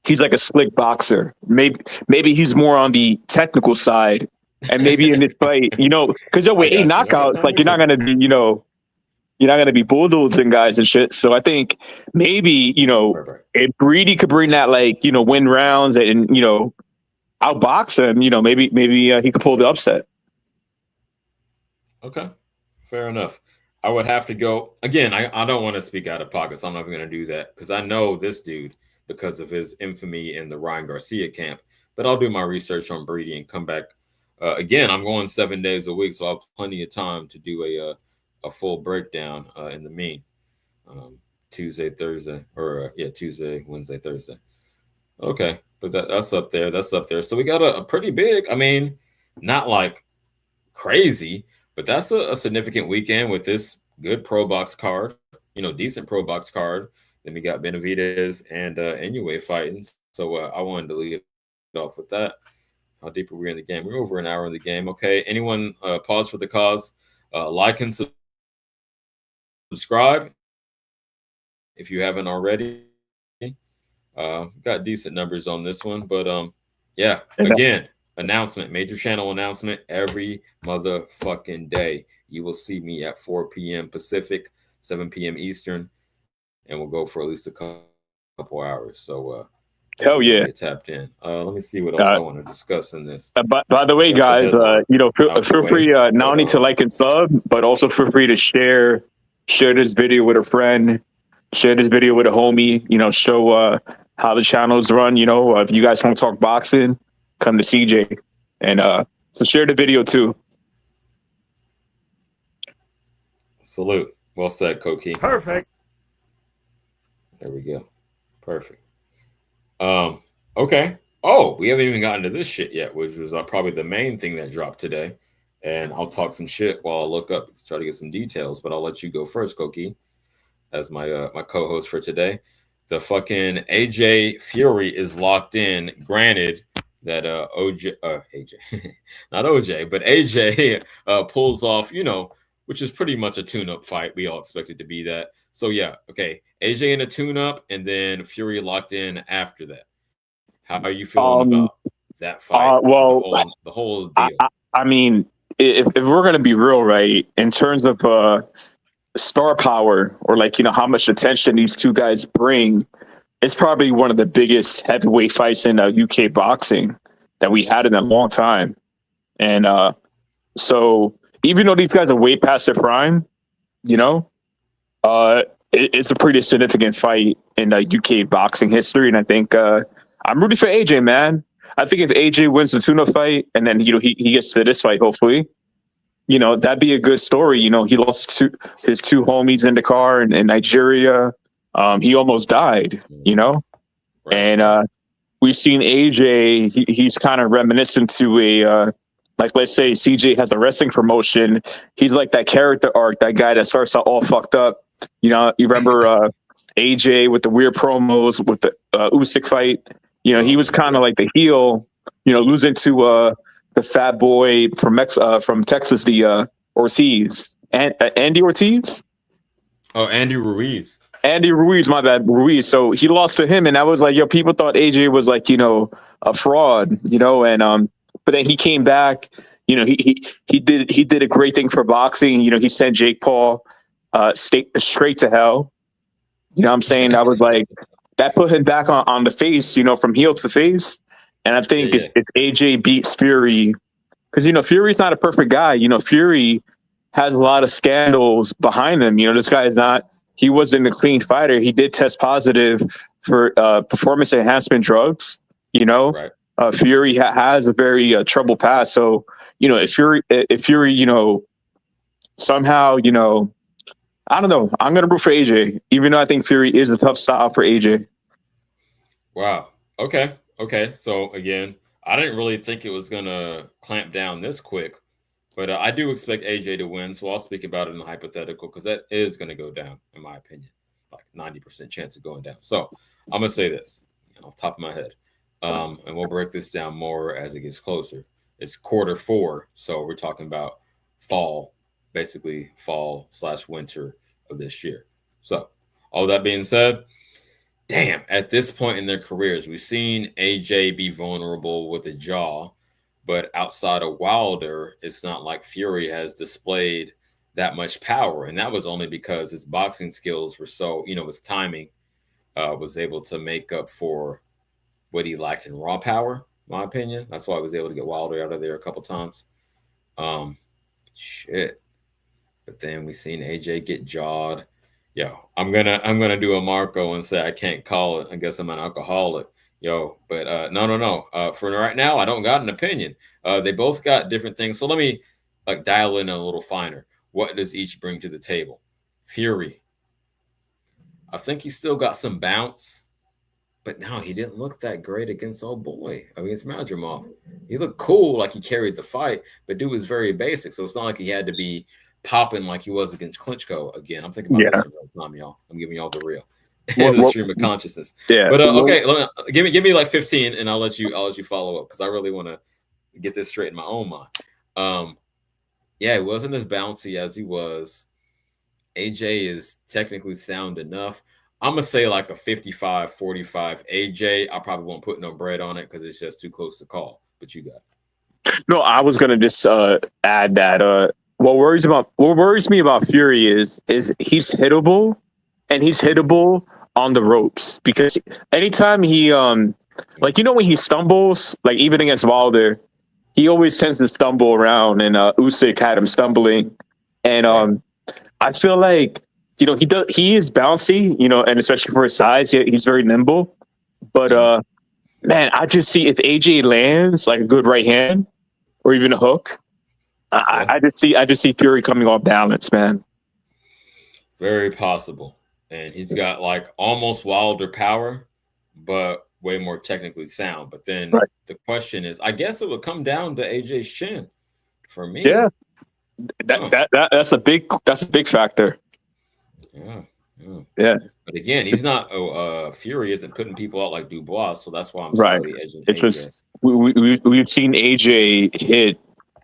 he's like a slick boxer. Maybe he's more on the technical side. And maybe in this fight, because with 8 knockouts, like you're not gonna be bulldozing guys and shit. So I think maybe if Breedy could bring that win rounds and outbox him, maybe he could pull the upset. Okay, fair enough. I would have to go again. I don't want to speak out of pocket, so I'm not going to do that because I know this dude because of his infamy in the Ryan Garcia camp. But I'll do my research on Breedy and come back. Again, I'm going 7 days a week, so I have plenty of time to do a full breakdown in the mean. Tuesday, Thursday, or Tuesday, Wednesday, Thursday. Okay, but that's up there. So we got a pretty big. I mean, not like crazy, But that's a significant weekend with this good pro box card, decent pro box card. Then we got Benevidez and Inoue fighting. So I wanted to lead off with that. How deep are we in the game? We're over an hour in the game. Okay. Anyone pause for the cause? Like and subscribe if you haven't already. Got decent numbers on this one, but yeah. Again, announcement, major channel announcement every motherfucking day. You will see me at 4 p.m. Pacific, 7 p.m. Eastern, and we'll go for at least a couple hours. So hell yeah, get tapped in. Let me see what else I want to discuss in this. By the way, guys, feel free not only to like and sub, but also feel free to share this video with a friend, share this video with a homie. Show how the channels run. If you guys want to talk boxing, come to CJ, and so share the video too. Salute. Well said, Koki. Perfect. There we go. Perfect. Okay. Oh, we haven't even gotten to this shit yet, which was probably the main thing that dropped today. And I'll talk some shit while I look up, try to get some details, but I'll let you go first, Koki, as my my co-host for today. The fucking AJ Fury is locked in. Granted that AJ, not OJ, but AJ pulls off, which is pretty much a tune-up fight. We all expect it to be that. So yeah, okay. AJ in a tune-up, and then Fury locked in after that. How are you feeling about that fight? Well, the whole deal. I mean, if we're gonna be real, right, in terms of star power, or how much attention these two guys bring, it's probably one of the biggest heavyweight fights in UK boxing that we had in a long time. And so even though these guys are way past their prime, it's a pretty significant fight in UK boxing history. And I think I'm rooting for AJ, man. I think if AJ wins the tune-up fight and then he gets to this fight, hopefully, that'd be a good story. He lost his two homies in the car in Nigeria. He almost died, Right. And we've seen AJ. He's kind of reminiscent to a let's say CJ has a wrestling promotion. He's like that character arc, that guy that starts out all fucked up. You remember AJ with the weird promos with the Usyk fight. He was kind of like the heel. Losing to the fat boy from Texas, the Ortiz, and Andy Ortiz. Oh, Andy Ruiz. Andy Ruiz, my bad, Ruiz. So he lost to him, and I was like, people thought AJ was like, a fraud, and but then he came back. He did a great thing for boxing. He sent Jake Paul straight to hell. What I'm saying? I was like, that put him back on the face, from heel to face. And I think if AJ beats Fury, because Fury's not a perfect guy. Fury has a lot of scandals behind him. This guy he wasn't a clean fighter. He did test positive for performance enhancement drugs. Right. Fury has a very troubled past. So if Fury, somehow, I don't know. I'm gonna root for AJ, even though I think Fury is a tough style for AJ. Wow. Okay. So again, I didn't really think it was gonna clamp down this quick, but I do expect AJ to win. So I'll speak about it in the hypothetical, because that is gonna go down, in my opinion, like 90% chance of going down. So I'm gonna say this off the top of my head, and we'll break this down more as it gets closer. It's Q4, so we're talking about fall, basically fall/winter of this year. So all that being said, damn, at this point in their careers, we've seen AJ be vulnerable with the jaw, but outside of Wilder, it's not like Fury has displayed that much power. And that was only because his boxing skills were so, his timing was able to make up for what he lacked in raw power, in my opinion. That's why I was able to get Wilder out of there a couple times. Shit. But then we seen AJ get jawed. Yo, I'm gonna do a Marco and say I can't call it. I guess I'm an alcoholic. But no. For right now, I don't got an opinion. They both got different things. So let me dial in a little finer. What does each bring to the table? Fury, I think he's still got some bounce, But no, he didn't look that great against old boy. Against Madrimov. He looked cool, like he carried the fight, but dude was very basic. So it's not like he had to be popping like he was against Klitschko again. I'm thinking about this in real time, y'all. I'm giving y'all the real. As a stream of consciousness. Yeah. But okay, give me like 15 and I'll let you follow up because I really want to get this straight in my own mind. Yeah, it wasn't as bouncy as he was. AJ is technically sound enough. I'm gonna say like a 55-45 AJ. I probably won't put no bread on it because it's just too close to call. But you got it. No, I was gonna just add that what worries me about Fury is he's hittable, and he's hittable on the ropes because anytime he like when he stumbles, like even against Wilder, he always tends to stumble around, and Usyk had him stumbling, and I feel like he is bouncy, and especially for his size, he's very nimble, but man, I just see if AJ lands like a good right hand or even a hook, I just see Fury coming off balance, man. Very possible. And he's got like almost Wilder power, but way more technically sound. But then the question is, I guess it would come down to AJ's chin for me. Yeah. That's a big factor. Yeah. But again, he's not Fury isn't putting people out like Dubois, so that's why I'm right. slightly edging It's AJ. just we've seen AJ hit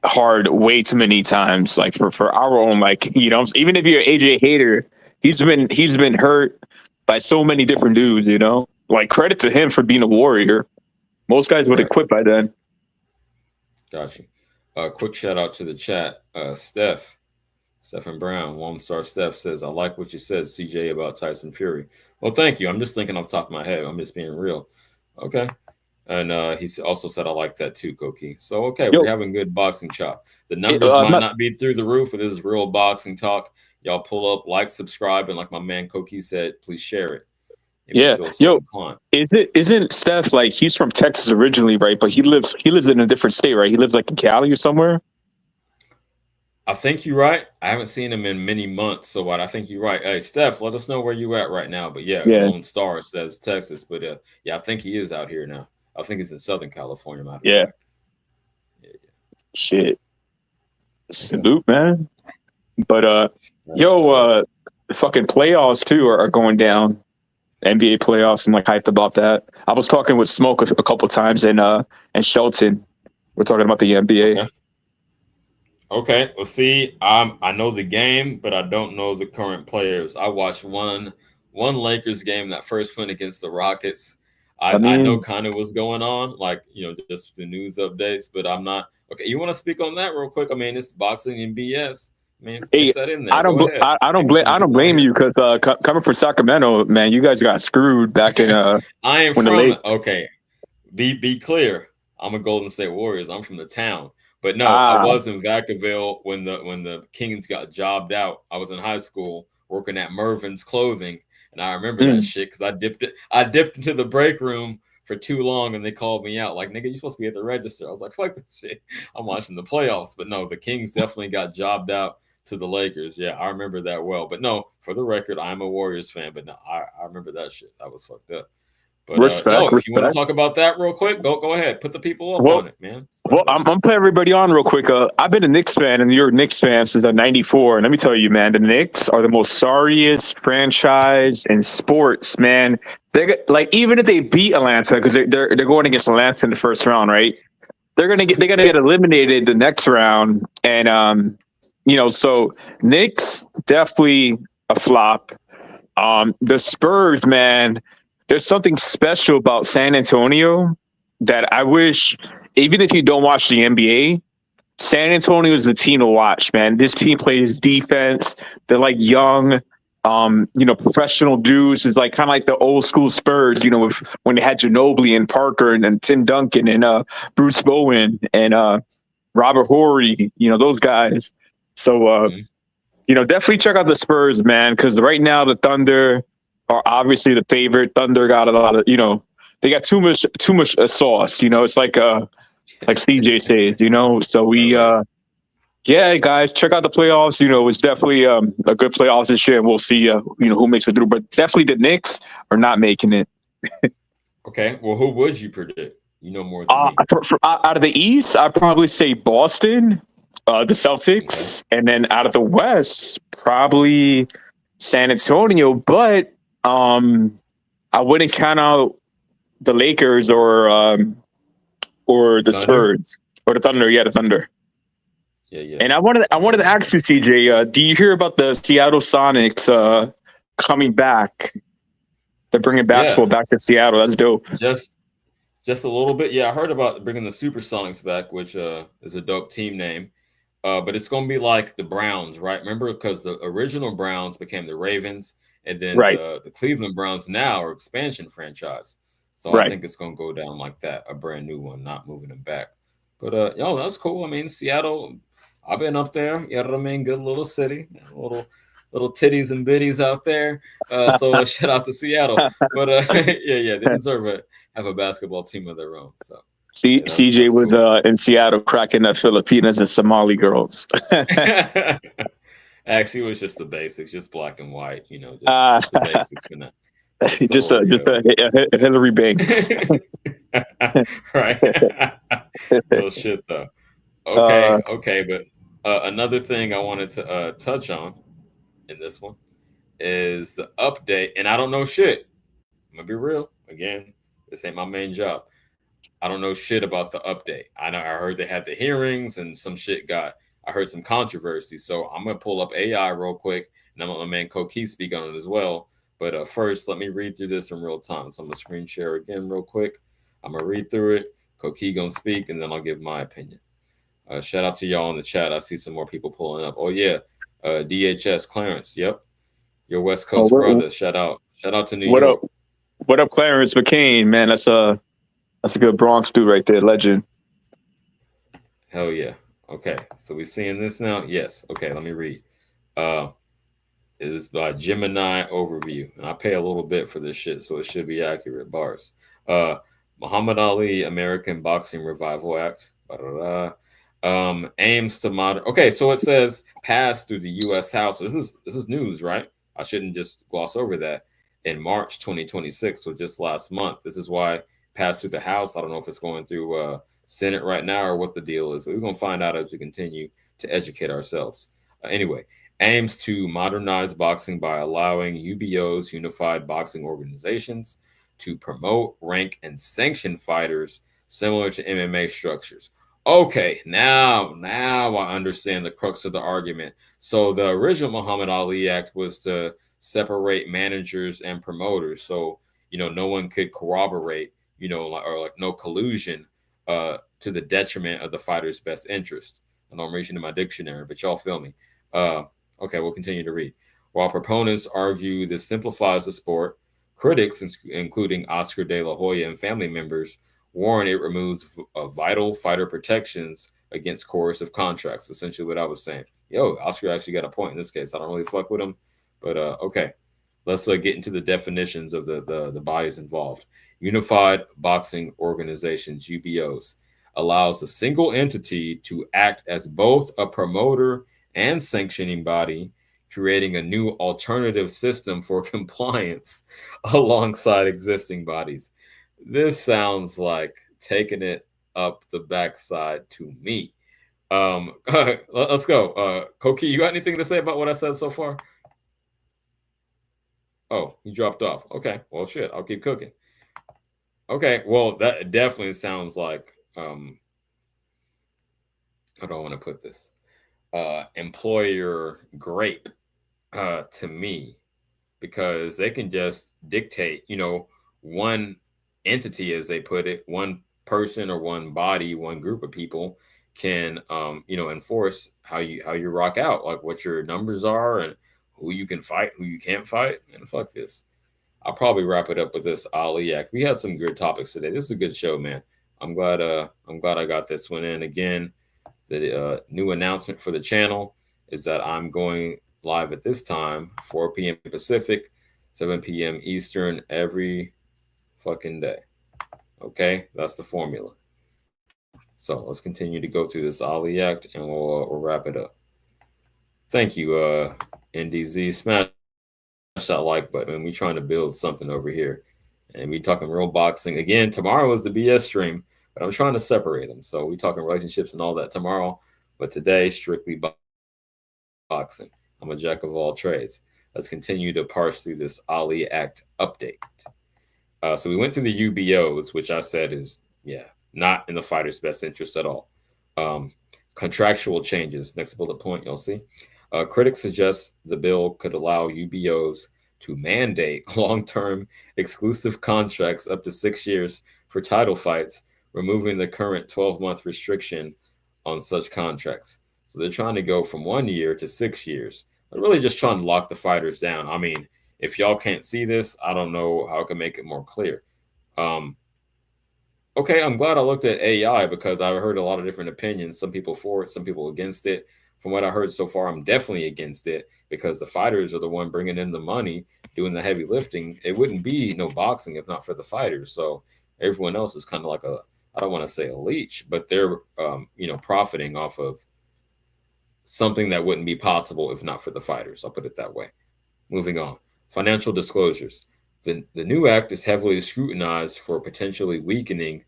hard way too many times, like for our own, like even if you're an AJ hater, he's been hurt by so many different dudes, like credit to him for being a warrior. Most guys would have quit by then. Gotcha. Quick shout out to the chat. Stephen Brown, 1-star Steph says, I like what you said, CJ, about Tyson Fury. Well, thank you. I'm just thinking off the top of my head. I'm just being real. Okay. And he also said, I like that too, Koki. So, okay, we're having good boxing chop. The numbers might not be through the roof, but this is real boxing talk. Y'all pull up, like, subscribe, and like my man Koki said, please share it. Isn't Steph like he's from Texas originally, right? But he lives in a different state, right? He lives like in Cali or somewhere. I think you're right. I haven't seen him in many months, so I think you're right. Hey, Steph, let us know where you at right now. But Lone Star says Texas, but I think he is out here now. I think he's in Southern California. Yeah. Shit. Salute, man. But fucking playoffs too are going down. NBA playoffs. I'm like hyped about that. I was talking with Smoke a couple times and Shelton. We're talking about the NBA. Okay. Well, see, I know the game, but I don't know the current players. I watched one Lakers game, that first one against the Rockets. I know kind of what's going on, like just the news updates, but I'm not okay. You want to speak on that real quick? I mean, it's boxing and BS. I mean, it's that in there. I don't blame you because coming from Sacramento, man, you guys got screwed back in. I am from okay. Be clear. I'm a Golden State Warriors. I'm from the town, but no, I was in Vacaville when the Kings got jobbed out. I was in high school working at Mervin's Clothing, and I remember that shit because I dipped into the break room for too long, and they called me out like, "Nigga, you supposed to be at the register." I was like, "Fuck this shit." I'm watching the playoffs, but no, the Kings definitely got jobbed out to the Lakers. Yeah, I remember that well. But no, for the record, I'm a Warriors fan. But no, I remember that shit. That was fucked up. But if you want to talk about that real quick, go ahead. Put the people up on it, man. Well, I'm gonna put everybody on real quick. I've been a Knicks fan and you're a Knicks fan since '94. And let me tell you, man, the Knicks are the most sorriest franchise in sports, man. They're like, even if they beat Atlanta, because they're going against Atlanta in the first round, right? They're gonna get eliminated the next round, and so Knicks definitely a flop. The Spurs, man, there's something special about San Antonio that I wish, even if you don't watch the NBA, San Antonio is the team to watch, man. This team plays defense. They're like young, professional dudes. It's like kind of like the old school Spurs, when they had Ginobili and Parker and Tim Duncan and Bruce Bowen and Robert Horry, those guys. So, definitely check out the Spurs, man, because right now the Thunder are obviously the favorite. Thunder got a lot of, they got too much sauce. It's like CJ says, So we, guys, check out the playoffs. It's definitely a good playoffs this year, and we'll see, who makes it through. But definitely the Knicks are not making it. Okay. Well, who would you predict? You know more than me. Out of the East, I'd probably say Boston, the Celtics, and then out of the West, probably San Antonio. But I wouldn't count out the Lakers or the Spurs or the Thunder. Yeah, the Thunder. Yeah. And I wanted to ask you, CJ, do you hear about the Seattle Sonics coming back? They're bringing basketball back to Seattle. That's dope. Just a little bit. Yeah, I heard about bringing the Supersonics back, which is a dope team name. But it's going to be like the Browns, right? Remember, because the original Browns became the Ravens, and then the Cleveland Browns now are expansion franchise. So I think it's going to go down like that, a brand new one, not moving them back. But that's cool. I mean, Seattle, I've been up there. You know what I mean? Good little city, little titties and bitties out there. So shout out to Seattle. But yeah, they deserve have a basketball team of their own. So CJ was cool. In Seattle cracking up Filipinas and Somali girls. Actually, it was just the basics, just black and white. Just the basics for now. Just a Hillary Banks. Right. Real shit though. Okay, but another thing I wanted to touch on in this one is the update, and I don't know shit. I'm gonna be real again. This ain't my main job. I don't know shit about the update. I heard they had the hearings and some shit I heard some controversy. So I'm gonna pull up AI real quick, and I'm gonna let my man Koki speak on it as well. But first, let me read through this in real time. So I'm gonna screen share again real quick. I'm gonna read through it. Koki gonna speak, and then I'll give my opinion. Shout out to y'all in the chat. I see some more people pulling up. Oh yeah, DHS Clarence. Yep, your West Coast brother. Shout out to New York. What up, Clarence McCain? Man, that's a good Bronx dude right there, legend. Hell yeah. Okay, so we seeing this now? Yes. Okay, let me read. It is by Gemini Overview. And I pay a little bit for this shit, so it should be accurate. Bars. Muhammad Ali American Boxing Revival Act. Aims to modern. Okay, so it says passed through the U.S. House. This is news, right? I shouldn't just gloss over that. In March 2026, so just last month. This is why it passed through the House. I don't know if it's going through Senate right now or what the deal is. But we're going to find out as we continue to educate ourselves. Anyway, aims to modernize boxing by allowing UBOs, Unified Boxing Organizations, to promote, rank, and sanction fighters similar to MMA structures. Okay, now I understand the crux of the argument. So the original Muhammad Ali Act was to separate managers and promoters, so no one could corroborate, or no collusion to the detriment of the fighter's best interest. I know I'm reaching in my dictionary, but y'all feel me. Okay, we'll continue to read. While proponents argue this simplifies the sport, critics, including Oscar De La Hoya and family members, warn it removes vital fighter protections against coercive contracts. Essentially what I was saying. Oscar actually got a point in this case. I don't really fuck with him. But okay, let's get into the definitions of the bodies involved. Unified Boxing Organizations, UBOs, allows a single entity to act as both a promoter and sanctioning body, creating a new alternative system for compliance alongside existing bodies. This sounds like taking it up the backside to me. Let's go. Koki, you got anything to say about what I said so far? Oh, he dropped off. Okay, well, shit, I'll keep cooking. Okay, well, that definitely sounds like, how do I want to put this? Employer grape to me, because they can just dictate, one entity, as they put it, one person or one body, one group of people can, enforce how you rock out, like what your numbers are and who you can fight, who you can't fight, and fuck this. I'll probably wrap it up with this Ali Act. We had some good topics today. This is a good show, man. I'm glad I got this one in. Again, the new announcement for the channel is that I'm going live at this time, 4 p.m. Pacific, 7 p.m. Eastern, every fucking day. Okay, that's the formula. So let's continue to go through this Ali Act, and we'll wrap it up. Thank you, NDZ. Smash that like button. We're trying to build something over here. and we talking real boxing. Again, tomorrow is the BS stream, but I'm trying to separate them. So we talking relationships and all that tomorrow, but today strictly boxing. I'm a jack of all trades. Let's continue to parse through this Ali Act update. So we went through the UBOs, which I said is, not in the fighter's best interest at all. Contractual changes, next bullet point, you'll see. Critics suggest the bill could allow UBOs to mandate long-term exclusive contracts up to 6 years for title fights, removing the current 12-month restriction on such contracts. So they're trying to go from 1 year to 6 years. They're really just trying to lock the fighters down. I mean, if y'all can't see this, I don't know how I can make it more clear. Okay, I'm glad I looked at AI because I heard a lot of different opinions. Some people for it, some people against it. From what I heard so far, I'm definitely against it because the fighters are the one bringing in the money, doing the heavy lifting. It wouldn't be no boxing if not for the fighters. So everyone else is kind of like I don't want to say a leech, but they're profiting off of something that wouldn't be possible if not for the fighters. I'll put it that way. Moving on. Financial disclosures. The new act is heavily scrutinized for potentially weakening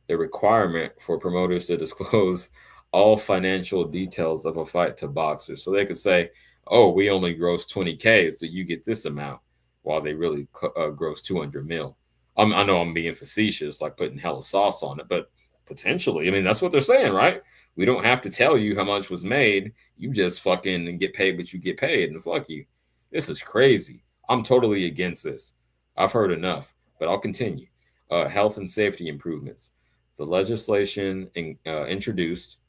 the requirement for promoters to disclose all financial details of a fight to boxers. So they could say, oh, we only gross 20K, so you get this amount, while they really gross 200 mil. I know I'm being facetious, like putting hella sauce on it, but potentially, I mean, that's what they're saying, right? We don't have to tell you how much was made. You just fucking get paid what you get paid, and fuck you. This is crazy. I'm totally against this. I've heard enough, but I'll continue. Health and safety improvements. The legislation introduced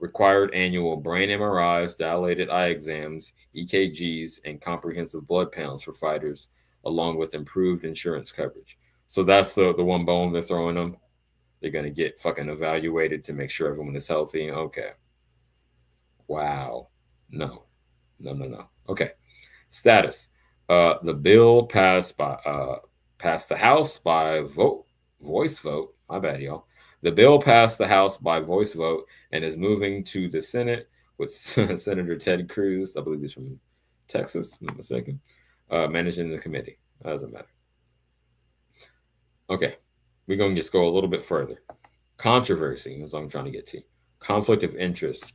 required annual brain MRIs, dilated eye exams, EKGs, and comprehensive blood panels for fighters, along with improved insurance coverage. So that's the one bone they're throwing them. They're going to get fucking evaluated to make sure everyone is healthy. Okay. Wow. No. Okay. Status. The bill passed the House by voice vote. My bad, y'all. The bill passed the House by voice vote and is moving to the Senate with Senator Ted Cruz, I believe he's from Texas, if I'm not mistaken, managing the committee. That doesn't matter. Okay, we're going to just go a little bit further. Controversy is what I'm trying to get to. Conflict of interest.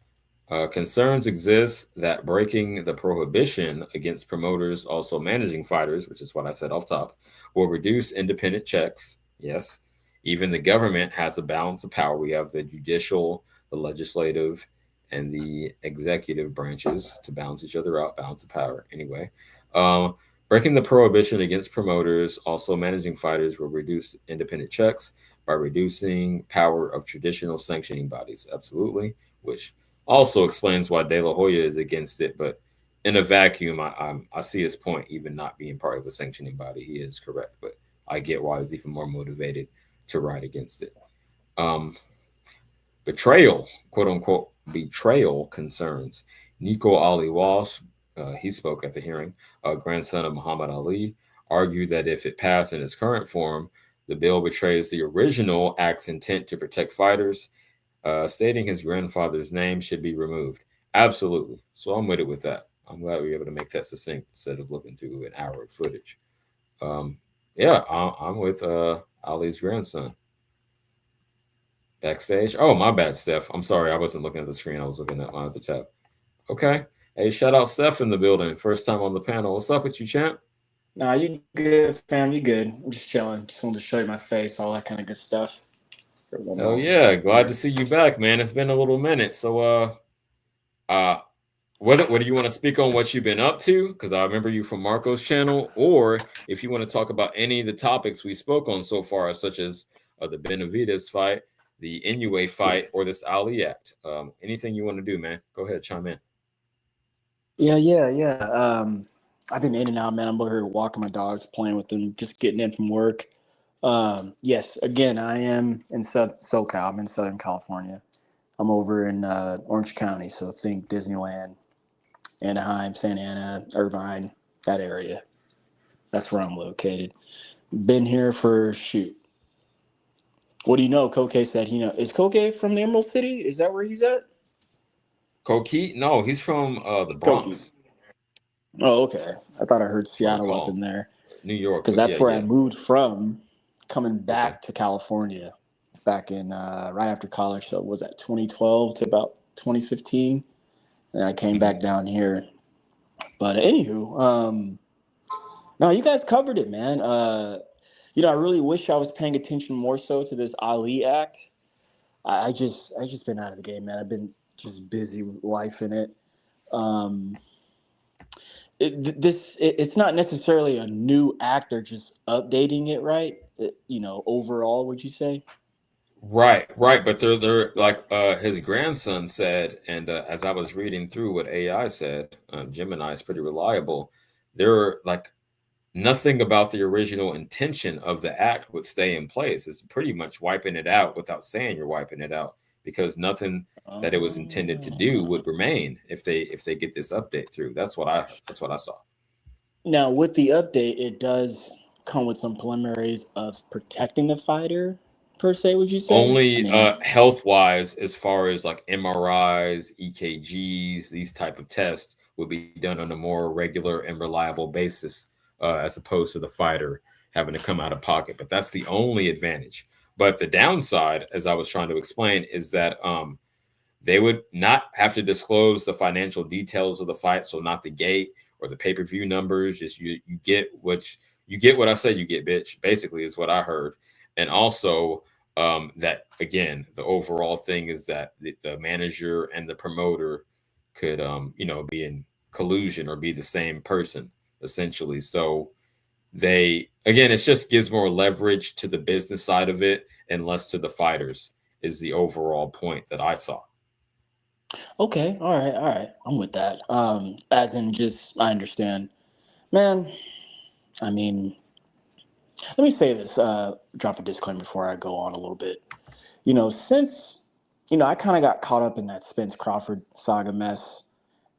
Concerns exist that breaking the prohibition against promoters also managing fighters, which is what I said off top, will reduce independent checks. Yes. Even the government has a balance of power. We have the judicial, the legislative, and the executive branches to balance each other out, balance of power. Anyway, breaking the prohibition against promoters also managing fighters will reduce independent checks by reducing power of traditional sanctioning bodies. Absolutely. Which also explains why De La Hoya is against it. But in a vacuum, I see his point, even not being part of a sanctioning body. He is correct. But I get why he's even more motivated to ride against it. Betrayal, quote unquote, betrayal concerns. Nico Ali Walsh, he spoke at the hearing, grandson of Muhammad Ali, argued that if it passed in its current form, the bill betrays the original act's intent to protect fighters. Stating his grandfather's name should be removed. Absolutely. So I'm with it with that. I'm glad we were able to make that succinct instead of looking through an hour of footage. I'm with Ali's grandson. Backstage. Oh, my bad, Steph. I'm sorry. I wasn't looking at the screen. I was looking at my other tab. Okay. Hey, shout out Steph in the building. First time on the panel. What's up with you, champ? Nah, you good, fam. You good. I'm just chilling. Just wanted to show you my face, all that kind of good stuff. Oh yeah, glad to see you back, man. It's been a little minute. So what do you want to speak on what you've been up to? Because I remember you from Marco's channel, or if you want to talk about any of the topics we spoke on so far, such as the Benevidez fight, the Inoue fight, or this Ali Act. Anything you want to do, man? Go ahead, chime in. Yeah. I've been in and out, man. I'm over here walking my dogs, playing with them, just getting in from work. Yes, again, I am in SoCal. I'm in Southern California. I'm over in Orange County, so think Disneyland, Anaheim, Santa Ana, Irvine, that area. That's where I'm located. Been here for, what do you know? Koke said is Koke from the Emerald City? Is that where he's at? Koke? No, he's from the Bronx. Oh, okay. I thought I heard Seattle up in there. New York, because but that's where I yeah. moved from, coming back to California back in right after college. So was that 2012 to about 2015, and I came back down here. But anywho, no, you guys covered it, man. I really wish I was paying attention more so to this Ali act. I just been out of the game, man. I've been just busy with life in it. It's not necessarily a new act; they're just updating it, right? Overall, would you say? Right, but they're like his grandson said, and as I was reading through what AI said, Gemini is pretty reliable. They're like nothing about the original intention of the act would stay in place. It's pretty much wiping it out without saying you're wiping it out, because nothing that it was intended to do would remain if they get this update through. That's what I saw. Now, with the update, it does come with some preliminaries of protecting the fighter, per se, would you say? I Only mean, health wise, as far as like MRIs, EKGs, these type of tests will be done on a more regular and reliable basis, as opposed to the fighter having to come out of pocket. But that's the only advantage. But the downside, as I was trying to explain, is that they would not have to disclose the financial details of the fight, so not the gate or the pay-per-view numbers. Just you get what I said you get, bitch. Basically, is what I heard. And also, that again, the overall thing is that the manager and the promoter could, be in collusion or be the same person essentially. So it just gives more leverage to the business side of it and less to the fighters. Is the overall point that I saw. okay, all right, I'm with that. As in, just I understand, man. I mean, let me say this. Drop a disclaimer before I go on a little bit. Since I kind of got caught up in that Spence Crawford saga mess,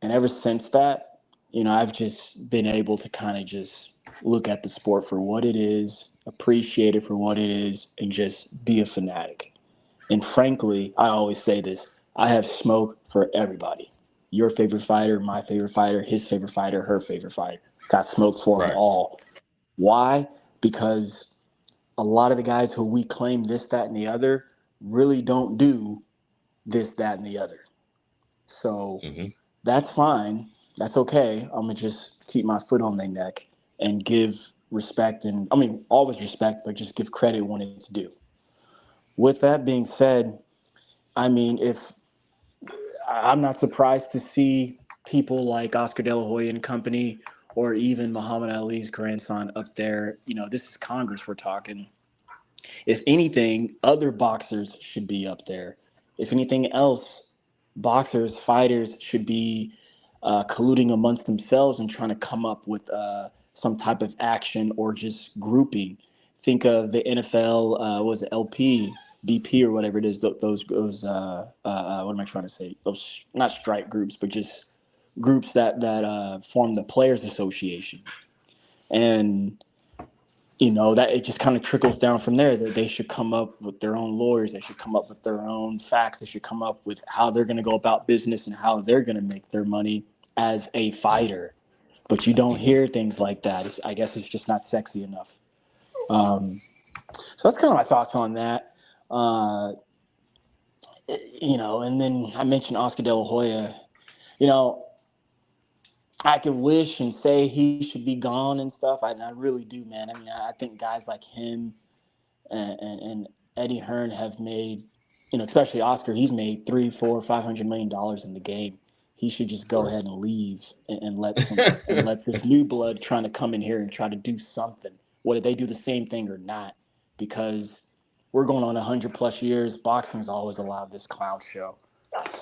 and ever since that, I've just been able to kind of just look at the sport for what it is, appreciate it for what it is, and just be a fanatic. And frankly, I always say this: I have smoke for everybody. Your favorite fighter, my favorite fighter, his favorite fighter, her favorite fighter. Got smoke for them Right. all. Why? Because a lot of the guys who we claim this, that, and the other really don't do this, that, and the other. So that's fine. That's okay. I'm going to just keep my foot on their neck and give respect. And I mean, always respect, but just give credit when it's due. With that being said, I mean, if I'm not surprised to see people like Oscar De La Hoya and company, or even Muhammad Ali's grandson up there. This is Congress we're talking. If anything, other boxers should be up there. If anything else, boxers, fighters should be colluding amongst themselves and trying to come up with some type of action or just grouping. Think of the NFL, was it LP, BP, or whatever it is, those what am I trying to say? Those, not strike groups, but just groups that form the Players Association. And that it just kind of trickles down from there, that they should come up with their own lawyers. They should come up with their own facts. They should come up with how they're going to go about business and how they're going to make their money as a fighter. But you don't hear things like that. I guess it's just not sexy enough. So that's kind of my thoughts on that. And then I mentioned Oscar De La Hoya. I can wish and say he should be gone and stuff. I really do, man. I mean, I think guys like him and Eddie Hearn have made, especially Oscar, he's made $300, $400, $500 million in the game. He should just go ahead and leave and let this new blood trying to come in here and try to do something, whether they do the same thing or not, because we're going on 100+ years. Boxing's always allowed this clown show.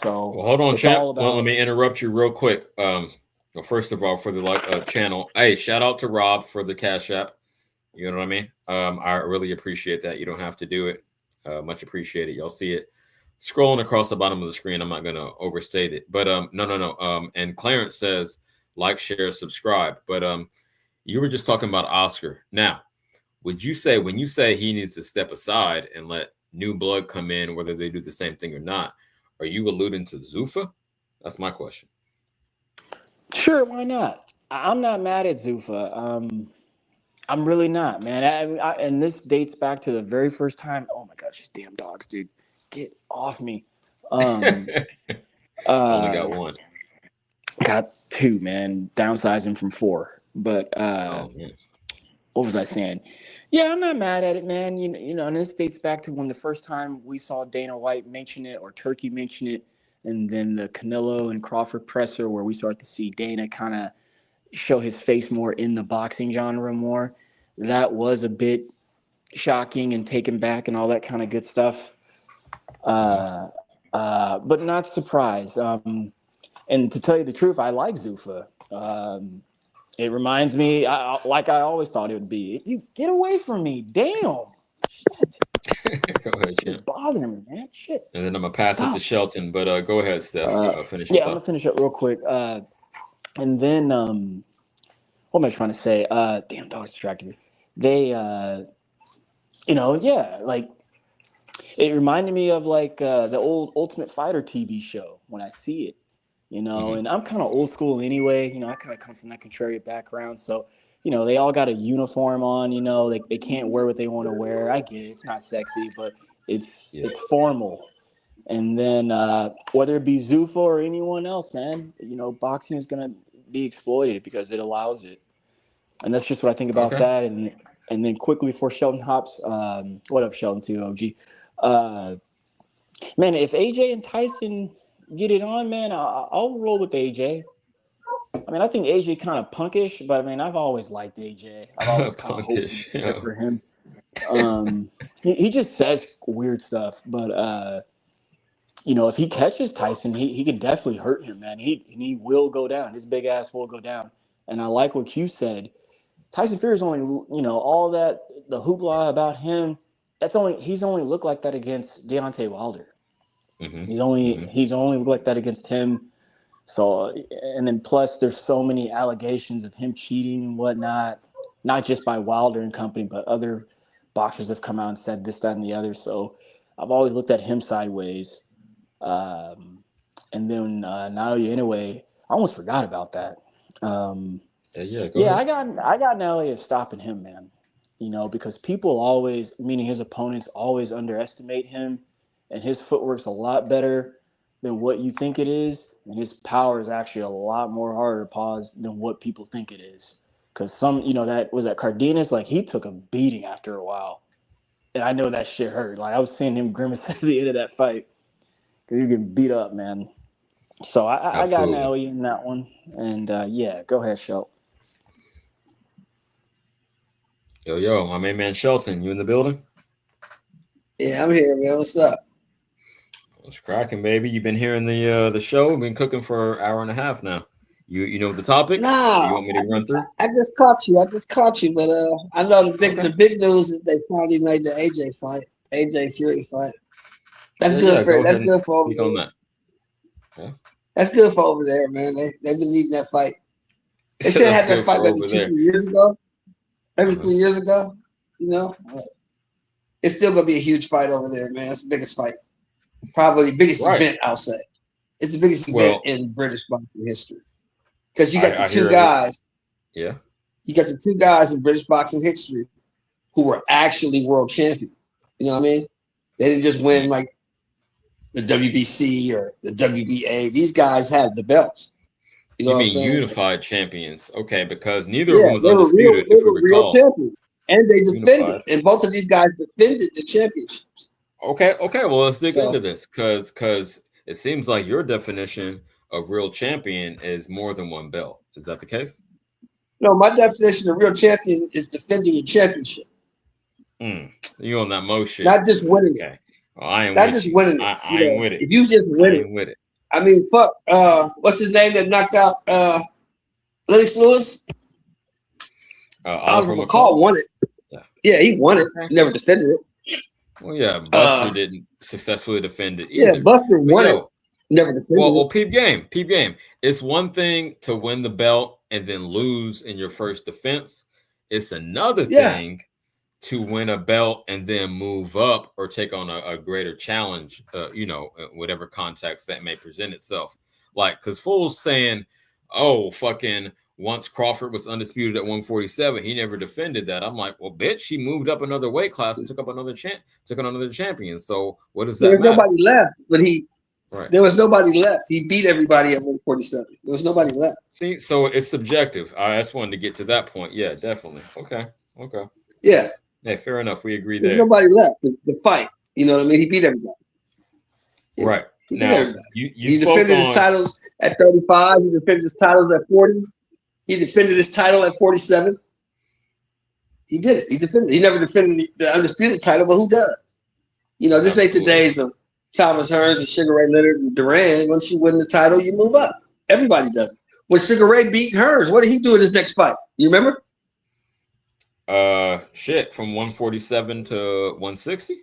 So well, hold on, it's champ. all about. Let me interrupt you real quick. Well, first of all, for the channel, hey, shout out to Rob for the Cash App. You know what I mean? I really appreciate that. You don't have to do it. Much appreciated. Y'all see it scrolling across the bottom of the screen. I'm not going to overstate it, but no. And Clarence says like, share, subscribe. But you were just talking about Oscar. Now, would you say, when you say he needs to step aside and let new blood come in, whether they do the same thing or not, are you alluding to Zuffa? That's my question. Sure, why not? I'm not mad at Zuffa. I'm really not, man. And this dates back to the very first time. Oh my gosh, these damn dogs, dude, get off me. Only Uh, got one. got 2, man. Downsizing from 4, but Oh man. what was I saying? Yeah, I'm not mad at it, man. And this dates back to when the first time we saw Dana White mention it or Turkey mention it, and then the Canelo and Crawford presser, where we start to see Dana kind of show his face more in the boxing genre more. That was a bit shocking and taken back and all that kind of good stuff. But not surprised. And to tell you the truth, I like Zuffa. It reminds me, like I always thought it would be. You get away from me, damn! Shit, Go ahead, you're champ. bothering me, man. Shit. And then I'm gonna pass it to Stop. Shelton, but go ahead, Steph. Finish your Yeah, I'm gonna thought. finish up real quick. And then what am I trying to say? Damn, dogs distracted me. They, yeah, like it reminded me of like the old Ultimate Fighter TV show when I see it. Mm-hmm. And I'm kind of old school anyway. I kind of come from that contrarian background. So, they all got a uniform on, they can't wear what they want to wear. I get it. It's not sexy, but it's formal. And then whether it be Zuffa or anyone else, man, boxing is going to be exploited because it allows it. And that's just what I think about Okay. that. And then quickly before Sheldon hops, what up, Sheldon, too, OG? Uh, Man, if AJ and Tyson get it on, man, I'll roll with AJ. I mean, I think AJ kind of punkish, but I mean, I've always liked AJ. I've always kind of hoped and Punkish. cheered for him. He just says weird stuff, but if he catches Tyson, he could definitely hurt him, man. He will go down. His big ass will go down. And I like what you said. Tyson Fury's only, all that the hoopla about him. He's only looked like that against Deontay Wilder. Mm-hmm. He's only looked like that against him. So, and then plus there's so many allegations of him cheating and whatnot, not just by Wilder and company, but other boxers have come out and said this, that, and the other. So I've always looked at him sideways. And then Naoya Inoue, I almost forgot about that. Go Yeah, ahead. I got an alley of stopping him, man. Because people always, meaning his opponents, always underestimate him, and his footwork's a lot better than what you think it is, and his power is actually a lot more harder to pause than what people think it is. Because that was that Cardenas, like he took a beating after a while, and I know that shit hurt. Like I was seeing him grimace at the end of that fight because you're getting beat up, man. So I got an Absolutely. alley in that one, and yeah, go ahead, Shel. Yo, my main man Shelton, you in the building? Yeah, I'm here, man. What's up? What's cracking, baby? You've been hearing the show. We've been cooking for an hour and a half now. You know the topic? Nah, You want me to run through? I just caught you. But I know the big news is they finally made the AJ Fury fight. That's good for go that's ahead and good for over speak on there. that. Yeah. That's good for over there, man. They've been needing that fight. They should have had that fight maybe 2 years ago, maybe 3 years ago. But it's still gonna be a huge fight over there, man. It's the biggest fight, probably the biggest event. I'll say it's the biggest event in British boxing history because you got the two guys. Yeah, you got the two guys in British boxing history who were actually world champions. You know what I mean? They didn't just win like the WBC or the WBA. These guys have the belts. You know what I'm saying? Unified champions. Okay, because neither of them was undisputed, they if we were real recall. champions. And they defended. Unified. And both of these guys defended the championships. Okay. Well, let's dig into this because it seems like your definition of real champion is more than one belt. Is that the case? No, my definition of real champion is defending your championship. You on that motion? Not just winning it. Well, I ain't not with just you. winning it. I ain't with it. If you just win it, with it. I mean, fuck. What's his name that knocked out Lennox Lewis? Oliver McCall won it. Yeah, he won it. He never defended it. Well, yeah, Buster didn't successfully defend it either. Yeah, Buster won it. Never defended it. Well, peep game. It's one thing to win the belt and then lose in your first defense. It's another thing to win a belt and then move up or take on a greater challenge, whatever context that may present itself. Like, because Fool's saying, oh, fucking once Crawford was undisputed at 147, he never defended that. I'm like, well, bitch, he moved up another weight class and took on another champion. So what does that There was matter? nobody left, but Right. there was nobody left. He beat everybody at 147. There was nobody left. See, so it's subjective. I just wanted to get to that point. Yeah, definitely. Okay. Yeah. Hey, fair enough. We agree There's there. nobody left to fight. You know what I mean? He beat everybody. Yeah. Right. He beat Now, everybody. you He spoke defended his on titles at 35. He defended his titles at 40. He defended his title at 47. He did it. He defended it. He never defended the undisputed title, but who does? You know, this ain't the days of Thomas Hearns and Sugar Ray Leonard and Duran. Once you win the title, you move up. Everybody does it. When Sugar Ray beat Hearns, what did he do in his next fight? You remember? from 147 to 160.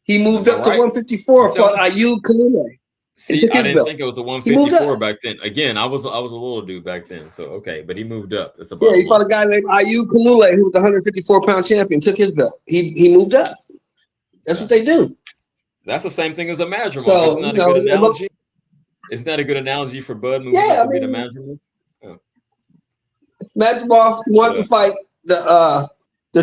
He moved up to 154, fought Inoue Inoue. See, I didn't think it was a 154 back then. Again, I was a little dude back then. So okay, but he moved up. It's about he fought a guy named Inoue Inoue who was the 154-pound champion, took his belt. He moved up. That's what they do. That's the same thing as a Madrimov. So, Isn't that a good analogy? Isn't that a good analogy for Bud moving up to be the Madrimov? Yeah. Madrimov wanted to fight the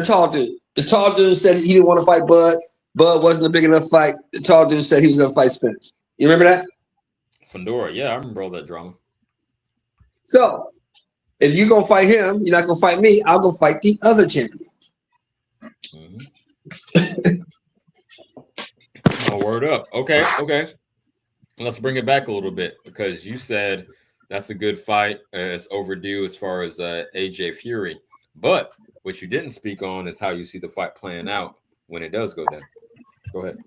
tall dude. The tall dude said he didn't want to fight Bud. Bud wasn't a big enough fight. The tall dude said he was going to fight Spence. You remember that? Fedora, yeah, I remember all that drama. So, if you're going to fight him, you're not going to fight me. I'll go fight the other champion. Oh, word up. Okay. Let's bring it back a little bit because you said that's a good fight. It's overdue as far as AJ Fury. But what you didn't speak on is how you see the fight playing out when it does go down. Go ahead.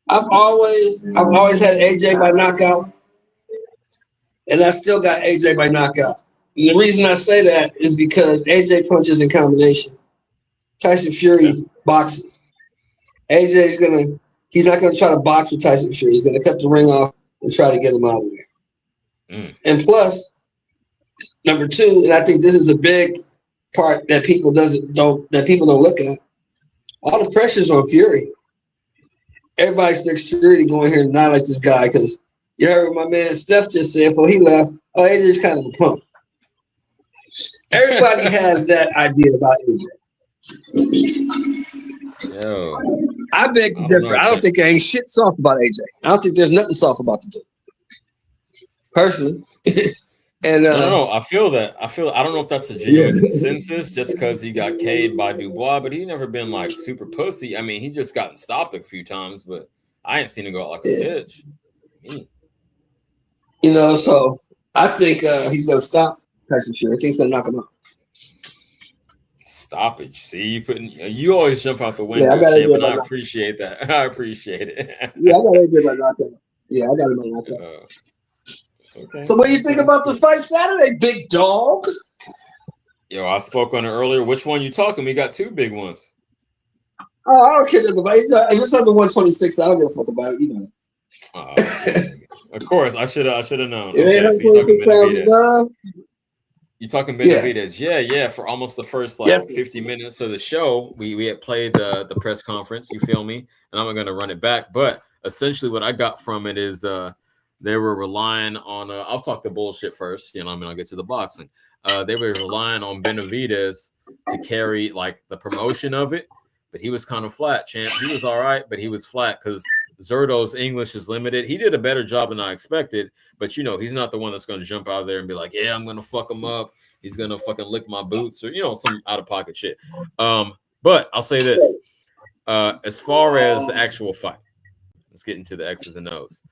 I've always had AJ by knockout, and I still got AJ by knockout. And the reason I say that is because AJ punches in combination. Tyson Fury boxes. AJ's he's not gonna try to box with Tyson Fury. He's gonna cut the ring off and try to get him out of there. And plus, number two, and I think this is a big part that people don't look at. All the pressure's on Fury. Everybody expects Fury to go in here and not like this guy because you heard what my man Steph just said before he left. Oh, AJ's kind of a punk. Everybody has that idea about AJ. Yo, I beg to differ. I don't think there ain't shit soft about AJ. I don't think there's nothing soft about the dude. Personally. And no, I feel that. I don't know if that's a genuine consensus just because he got K'd by Dubois, but he never been like super pussy. I mean, he just gotten stopped a few times, but I ain't seen him go out like a bitch. You know, so I think he's gonna stop Tyson Fury. I think he's gonna knock him out. Stoppage. See, you always jump out the window, champ, and I appreciate that. I appreciate it. Yeah, I got AJ by knockout. Yeah, I got him by knockout. Okay. So what do you think about the fight Saturday, big dog? Yo, I spoke on it earlier. Which one you talking? We got two big ones. Oh, I don't care about it. If it's under 126, I don't give a fuck about it. You know. Of course, I should have known. It ain't 126 pounds above. You talking Benevidez? Yeah. For almost the first 50 minutes of the show, we had played the press conference. You feel me? And I'm going to run it back. But essentially, what I got from it is they were relying on. I'll talk the bullshit first. You know, I'll get to the boxing. They were relying on Benevidez to carry like the promotion of it, but he was kind of flat. Champ, he was all right, but he was flat because Zurdo's English is limited. He did a better job than I expected, but you know, he's not the one that's going to jump out there and be like, yeah, I'm going to fuck him up. He's going to fucking lick my boots or, you know, some out of pocket shit. But I'll say this, as far as the actual fight, let's get into the X's and O's.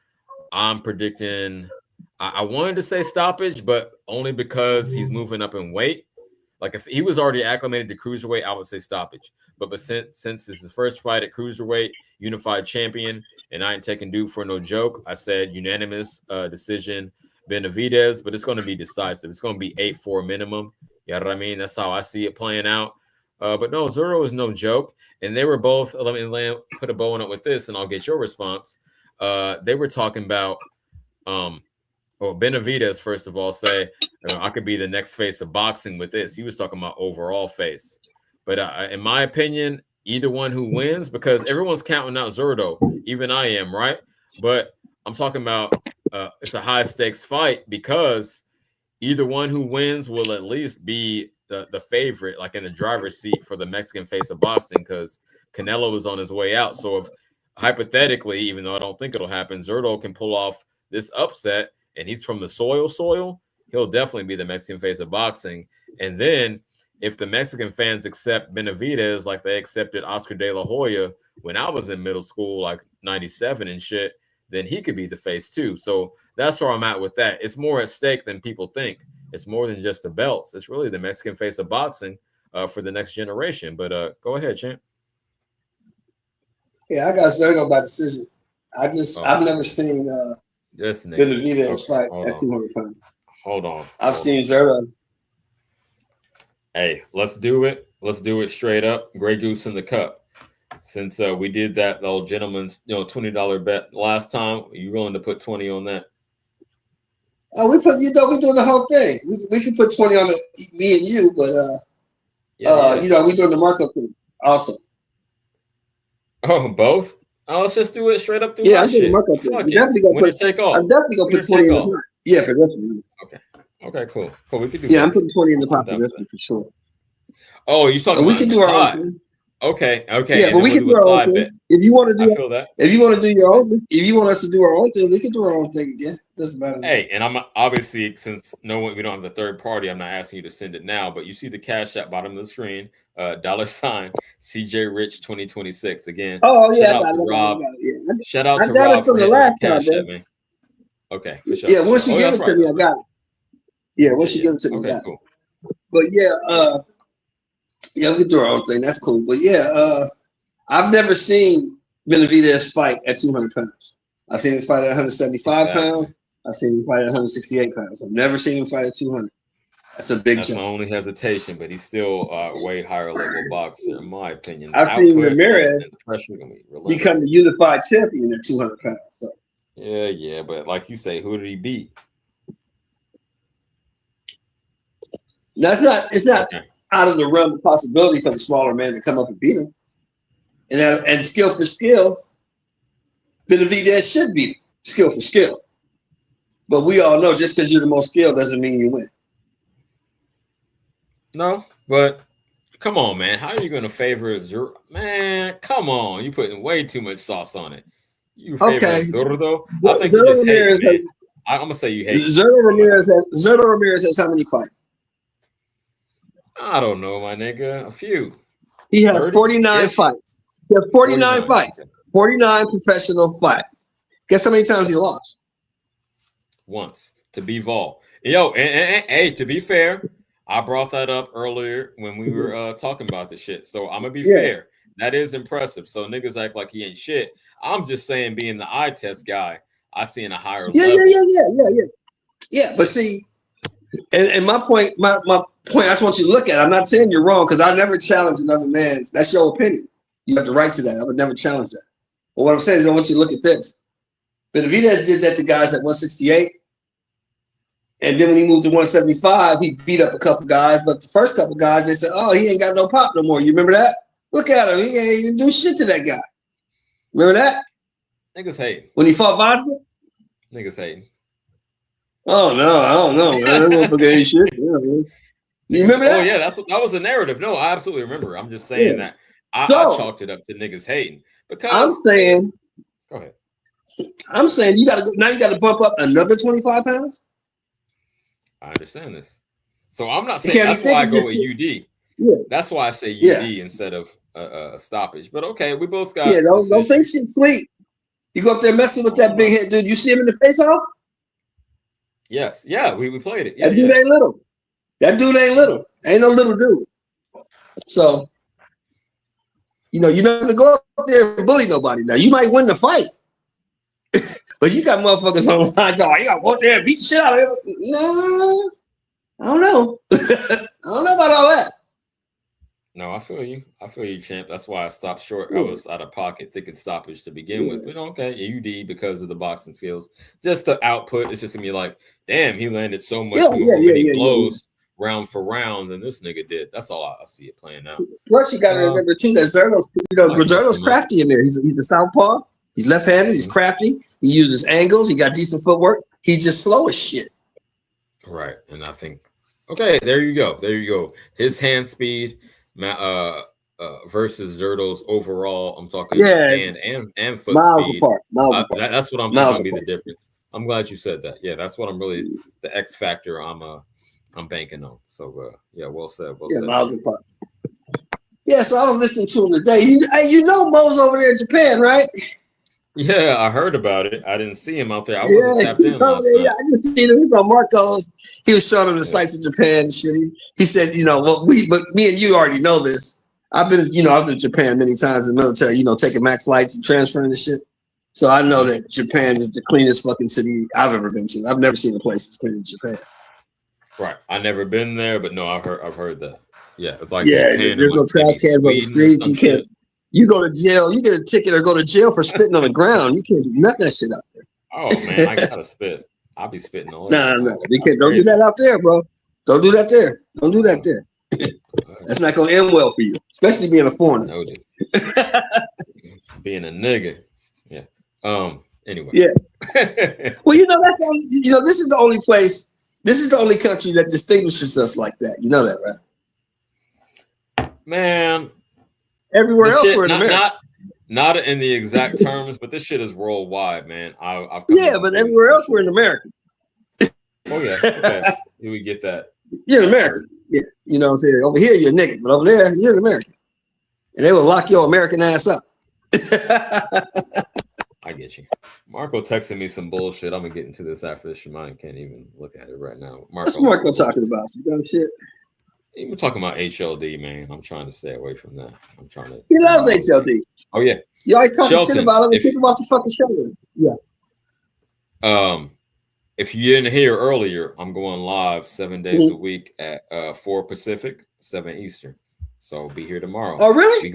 I'm predicting, I wanted to say stoppage, but only because he's moving up in weight. Like if he was already acclimated to cruiserweight, I would say stoppage. But since this is his first fight at cruiserweight, unified champion, and I ain't taking dude for no joke, I said unanimous decision, Benevidez, but it's going to be decisive. It's going to be 8-4 minimum. You know what I mean? That's how I see it playing out. But no, Zurdo is no joke. And they were both, let me put a bow on it with this, and I'll get your response. They were talking about, Benevidez, first of all, say, I could be the next face of boxing with this. He was talking about overall face. But in my opinion, either one who wins, because everyone's counting out Zurdo, even I am, right? But I'm talking about it's a high stakes fight because either one who wins will at least be the favorite, like in the driver's seat for the Mexican face of boxing, because Canelo is on his way out. So if hypothetically, even though I don't think it'll happen, Zurdo can pull off this upset and he's from the soil, he'll definitely be the Mexican face of boxing. And then if the Mexican fans accept Benevidez like they accepted Oscar De La Hoya when I was in middle school, like 97 and shit, then he could be the face too. So that's where I'm at with that. It's more at stake than people think. It's more than just the belts. It's really the Mexican face of boxing for the next generation. But go ahead, champ. Yeah, I got Zurdo by decision. I've never seen Benevidez fight at 200 pounds. Hold on. I've seen Zurdo. Hey, let's do it. Let's do it straight up. Grey Goose in the cup. Since we did that old gentleman's $20 bet last time, are you willing to put 20 on that? Oh, we're doing the whole thing. We can put 20 on it, me and you, but we're doing the markup thing also. Oh, both? Oh, let's just do it straight up through I'm doing the markup thing. I'm definitely gonna put 20 in the pot. Yeah, for this one. Okay, cool. We could do both. I'm putting 20 in the pot for this one for sure. Oh, you talking? We can do our own thing. Okay. Yeah, but we can do our own thing. If you want to do, I feel that. If you want to do your own, if you want us to do our own thing, we can do our own thing again. Doesn't matter. Hey, and I'm obviously, since we don't have the third party, I'm not asking you to send it now. But you see the cash at bottom of the screen, $, CJ Rich 2026 again. Oh yeah, shout out to Rob. Shout out to got Rob it from for the last time, man. Okay. For sure. Yeah, once you give it to me, I got it. Yeah, once you give it to me, I got it. Cool. But we can do our own thing. That's cool. But I've never seen Benevidez fight at 200 pounds. I've seen him fight at 175 pounds. I've seen him fight at 168 pounds. I've never seen him fight at 200. That's a big jump. That's my only hesitation, but he's still way higher level boxer, in my opinion. I've seen Ramirez become the unified champion at 200 pounds. So. Yeah, but like you say, who did he beat? No, it's not out of the realm of possibility for the smaller man to come up and beat him. And skill for skill, Benevidez should beat him, skill for skill. But we all know just because you're the most skilled doesn't mean you win. No, but come on, man. How are you going to favor Zurdo? Man, come on. You're putting way too much sauce on it. You favor Zurdo? I think you just hate it, man. I'm going to say you hate Zurdo Ramirez has how many fights? I don't know, my nigga. A few. He has 49 fights. He has 49 fights. 49 professional fights. Guess how many times he lost? Once. To Bivol. Yo, and hey, to be fair, I brought that up earlier when we were talking about the shit. So I'm going to be fair. That is impressive. So niggas act like he ain't shit. I'm just saying, being the eye test guy, I see in a higher level. Yeah, but see, and my point, my point, I just want you to look at it. I'm not saying you're wrong because I never challenge another man's. That's your opinion. You have the right to that. I would never challenge that. But what I'm saying is I want you to look at this. Benevidez did that to guys at 168. And then when he moved to 175, he beat up a couple guys. But the first couple guys, they said, oh, he ain't got no pop no more. You remember that? Look at him. He ain't even do shit to that guy. Remember that? Niggas hating. When he fought Vodka? Niggas hating. Oh, no. I don't know, man. I don't forget any shit. Yeah, man. You remember that? Oh, yeah. That was a narrative. No, I absolutely remember. I'm just saying that I chalked it up to niggas hating. Because I'm saying. Go ahead. I'm saying you got to bump up another 25 pounds? I understand this. So I'm not saying that's why I go with UD. Yeah. That's why I say UD instead of a stoppage. But okay, we both got. Yeah, don't think shit's sweet. You go up there messing with that big head dude. You see him in the face off? Yes. Yeah, we played it. Yeah, that dude ain't little. That dude ain't little. Ain't no little dude. So, you're not gonna go up there and bully nobody. Now you might win the fight. But you got motherfuckers on line. You got to go up there and beat the shit out of him. No, I don't know. I don't know about all that. No, I feel you, champ. That's why I stopped short. I was out of pocket thinking stoppage to begin with. But okay, UD because of the boxing skills. Just the output. It's just gonna be like, damn, he landed so much many blows round for round than this nigga did. That's all I see it playing out. Plus, you got to remember too that Zurdo's crafty in there. He's a southpaw. He's left-handed. He's crafty. He uses angles. He got decent footwork. He's just slow as shit. Right, and I think okay, there you go, there you go. His hand speed, versus Zerto's overall. I'm talking Yes, hand and foot miles speed. apart. Miles apart. That's what I'm thinking Miles might be the apart. difference. I'm glad you said that. Yeah, that's what I'm really the X factor. I'm banking on. So yeah, well said. Well Yeah, said, miles Chief. apart. Yeah, so I was listening to him today. You know Mo's over there in Japan, right? Yeah, I heard about it. I didn't see him out there. I wasn't Yeah, tapped he's in over last there. Yeah, night. I just seen him. He's on Marcos. He was showing him the Yeah. sights of Japan and shit. He said, you know, well, but me and you already know this. I've been, I've been to Japan many times in the military, taking MAC flights and transferring and shit. So I know that Japan is the cleanest fucking city I've ever been to. I've never seen a place as clean as Japan. Right. I never been there, but no, I've heard that. Yeah, it's like Yeah, Japan and there's no like maybe trash cans on the Sweden or streets. some You can't. shit. You go to jail. You get a ticket or go to jail for spitting on the ground. You can't do none of that shit out there. Oh man, I gotta spit. I'll be spitting all over. No. You can't. Don't do that out there, bro. Don't do that there. Don't do that there. That's not gonna end well for you, especially being a foreigner. No, dude. Being a nigga. Yeah. Anyway. Yeah. Well, that's the only, this is the only place. This is the only country that distinguishes us like that. You know that, right? Man. Everywhere else shit, we're in America. Not in the exact terms, but this shit is worldwide, man. But everywhere else we're in America. Oh yeah. Okay. We get that. You're in America. Yeah. You know what I'm saying? Over here, you're a nigga, but over there, you're an American. And they will lock your American ass up. I get you. Marco texted me some bullshit. I'm gonna get into this after this. Shimon can't even look at it right now. What's Marco talking about? Some dumb shit. We're talking about HLD, man. I'm trying to stay away from that. I'm trying to. He loves HLD. Oh yeah. You always talking Shelton, shit about him. Kick him off the fucking show. Yeah. If you didn't hear earlier, I'm going live 7 days a week at 4 Pacific, 7 Eastern. So be here tomorrow. Oh really? We're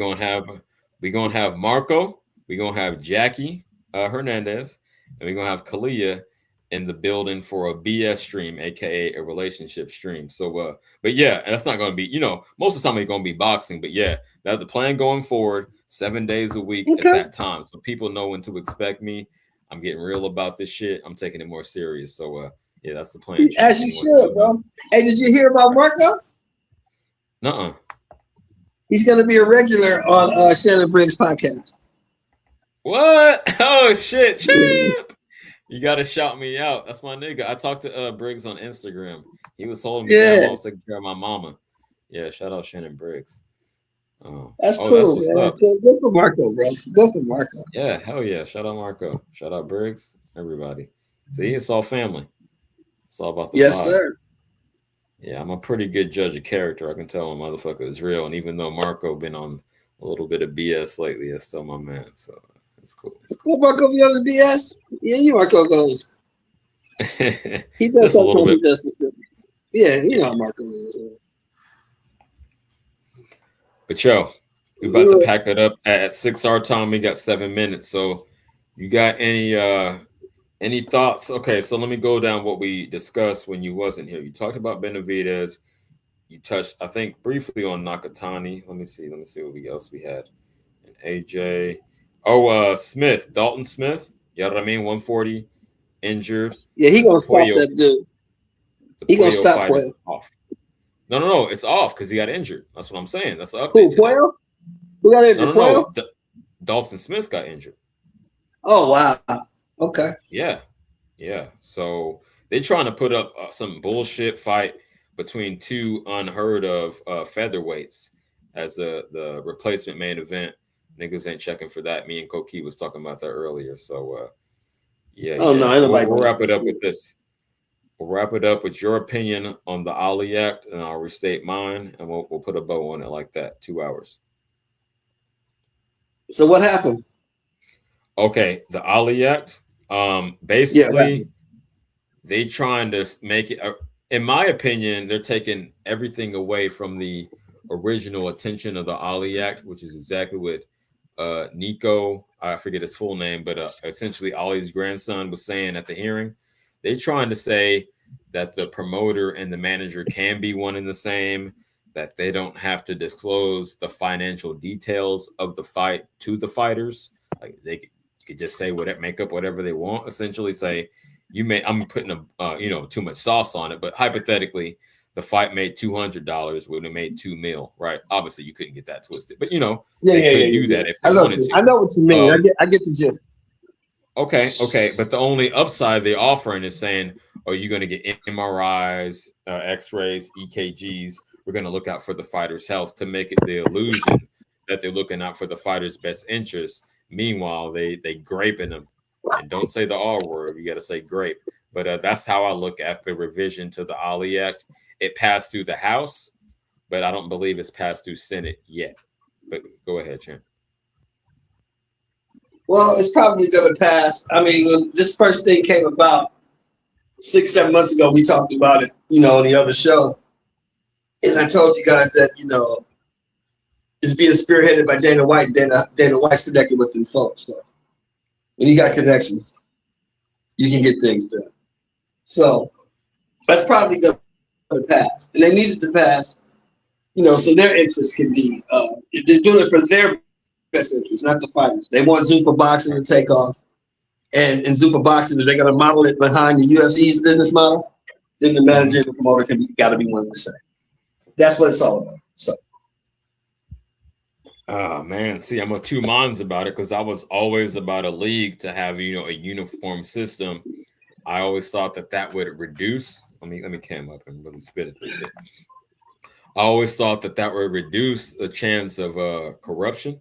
gonna have Marco. We're gonna have Jackie Hernandez, and we're gonna have Kalia in the building for a BS stream, aka a relationship stream. So but yeah, that's not gonna be, most of the time it's gonna be boxing, but yeah, that's the plan going forward, 7 days a week at that time. So people know when to expect me. I'm getting real about this shit. I'm taking it more serious. So yeah, that's the plan. As you should, bro. Hey, did you hear about Marco? Nuh-uh. He's gonna be a regular on Shannon Briggs' podcast. What? Oh shit, champ! You gotta shout me out. That's my nigga. I talked to Briggs on Instagram. He was holding me down. I was taking care of my mama. Yeah, shout out Shannon Briggs. That's cool, man. Good for Marco, bro. Good for Marco. Yeah, hell yeah. Shout out Marco. Shout out Briggs. Everybody. See, it's all family. It's all about the vibe. Sir. Yeah, I'm a pretty good judge of character. I can tell when motherfucker is real. And even though Marco been on a little bit of BS lately, it's still my man. So it's cool. Will Marco be on the BS? Yeah, Marco goes. He does a little bit. Yeah, you know how Marco is. But yo, we about to pack it up at 6 our time. We got 7 minutes. So you got any thoughts? Okay, so let me go down what we discussed when you wasn't here. You talked about Benevidez. You touched, I think, briefly on Nakatani. Let me see what else we had. And AJ. Oh, Smith, Dalton Smith. You know what I mean? 140 injured. Yeah, he gonna stop that dude. He gonna stop Puello. Off. No, it's off because he got injured. That's what I'm saying. That's the update. Puello? Who got injured? No. Dalton Smith got injured. Oh wow. Okay. Yeah. So they're trying to put up some bullshit fight between two unheard of featherweights as the replacement main event. Niggas ain't checking for that. Me and Koki was talking about that earlier. So yeah. No, we'll wrap it up with this. We'll wrap it up with your opinion on the Ali Act, and I'll restate mine, and we'll put a bow on it like that. 2 hours. So what happened? Okay, the Ali Act. Basically, they trying to make it. In my opinion, they're taking everything away from the original intention of the Ali Act, which is exactly what Nico, I forget his full name, but essentially Ali's grandson was saying at the hearing. They're trying to say that the promoter and the manager can be one and the same, that they don't have to disclose the financial details of the fight to the fighters. Like they could just say make up whatever they want, essentially say, I'm putting too much sauce on it, but hypothetically, the fight made $200 would have made $2 million, right? Obviously, you couldn't get that twisted, but they could do that if they wanted to. I know what you mean. I get the gist. Okay, but the only upside they're offering is saying, "Are you going to get MRIs, X-rays, EKGs? We're going to look out for the fighter's health to make it the illusion that they're looking out for the fighter's best interest." Meanwhile, they graping them, and don't say the R word. You got to say grape. But that's how I look at the revision to the Ali Act. It passed through the House, but I don't believe it's passed through Senate yet. But go ahead, Chan. Well, it's probably going to pass. I mean, when this first thing came about 6-7 months ago, we talked about it, on the other show. And I told you guys that, it's being spearheaded by Dana White. Dana White's connected with them folks. So when you got connections, you can get things done. So that's probably going to pass. And they need it to pass, so their interests can be, they're doing it for their best interest, not the fighters. They want Zuffa Boxing to take off. And in Zuffa Boxing, if they're going to model it behind the UFC's business model, then the manager and the promoter got to be willing to say. That's what it's all about. So. Oh man, see, I'm of two minds about it because I was always about a league to have a uniform system. I always thought that would reduce. Let me cam up and really spit at this shit. I always thought that would reduce the chance of corruption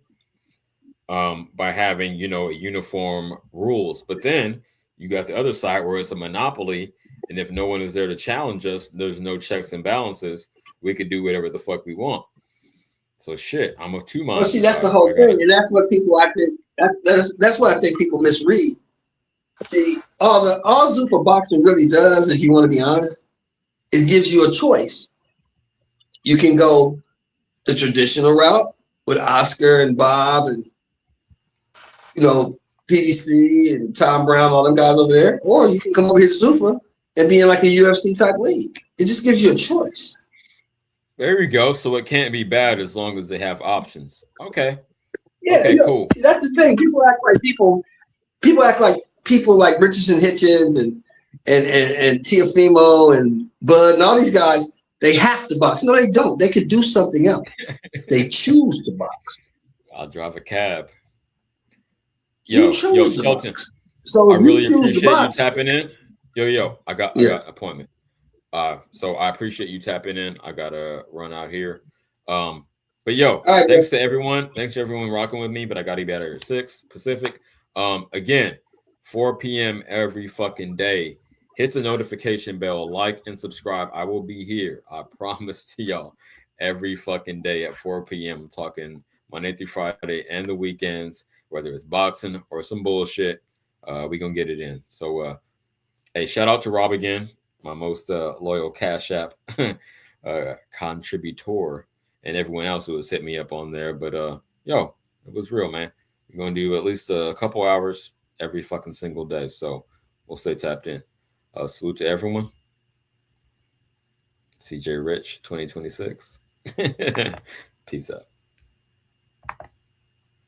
by having uniform rules. But then you got the other side where it's a monopoly, and if no one is there to challenge us, there's no checks and balances. We could do whatever the fuck we want. So shit, I'm of two minds. Well, see, that's the whole thing, and that's what people that's what I think people misread. See, all Zuffa Boxing really does, if you want to be honest, it gives you a choice. You can go the traditional route with Oscar and Bob and PDC and Tom Brown, all them guys over there, or you can come over here to Zuffa and be in like a UFC type league. It just gives you a choice. There we go. So it can't be bad as long as they have options. Okay. Yeah. Okay. Cool. See, that's the thing. People act like people like Richardson Hitchens and Teofimo and Bud and all these guys. They have to box. No, they don't. They could do something else. They choose to box. I'll drive a cab. You chose to box. So I really appreciate you tapping in. Yo, I got an appointment. So I appreciate you tapping in. I gotta run out here. But thanks to everyone. Thanks to everyone rocking with me. But I gotta be out here at 6 Pacific. Again, 4 p.m. every fucking day. Hit the notification bell, like and subscribe. I will be here. I promise to y'all every fucking day at 4 p.m. I'm talking Monday through Friday and the weekends, whether it's boxing or some bullshit. We gonna get it in. So hey, shout out to Rob again, my most loyal Cash App contributor, and everyone else who has hit me up on there. But it was real, man. We're gonna do at least a couple hours every fucking single day. So we'll stay tapped in. Salute to everyone. CJ Rich 2026. Peace out.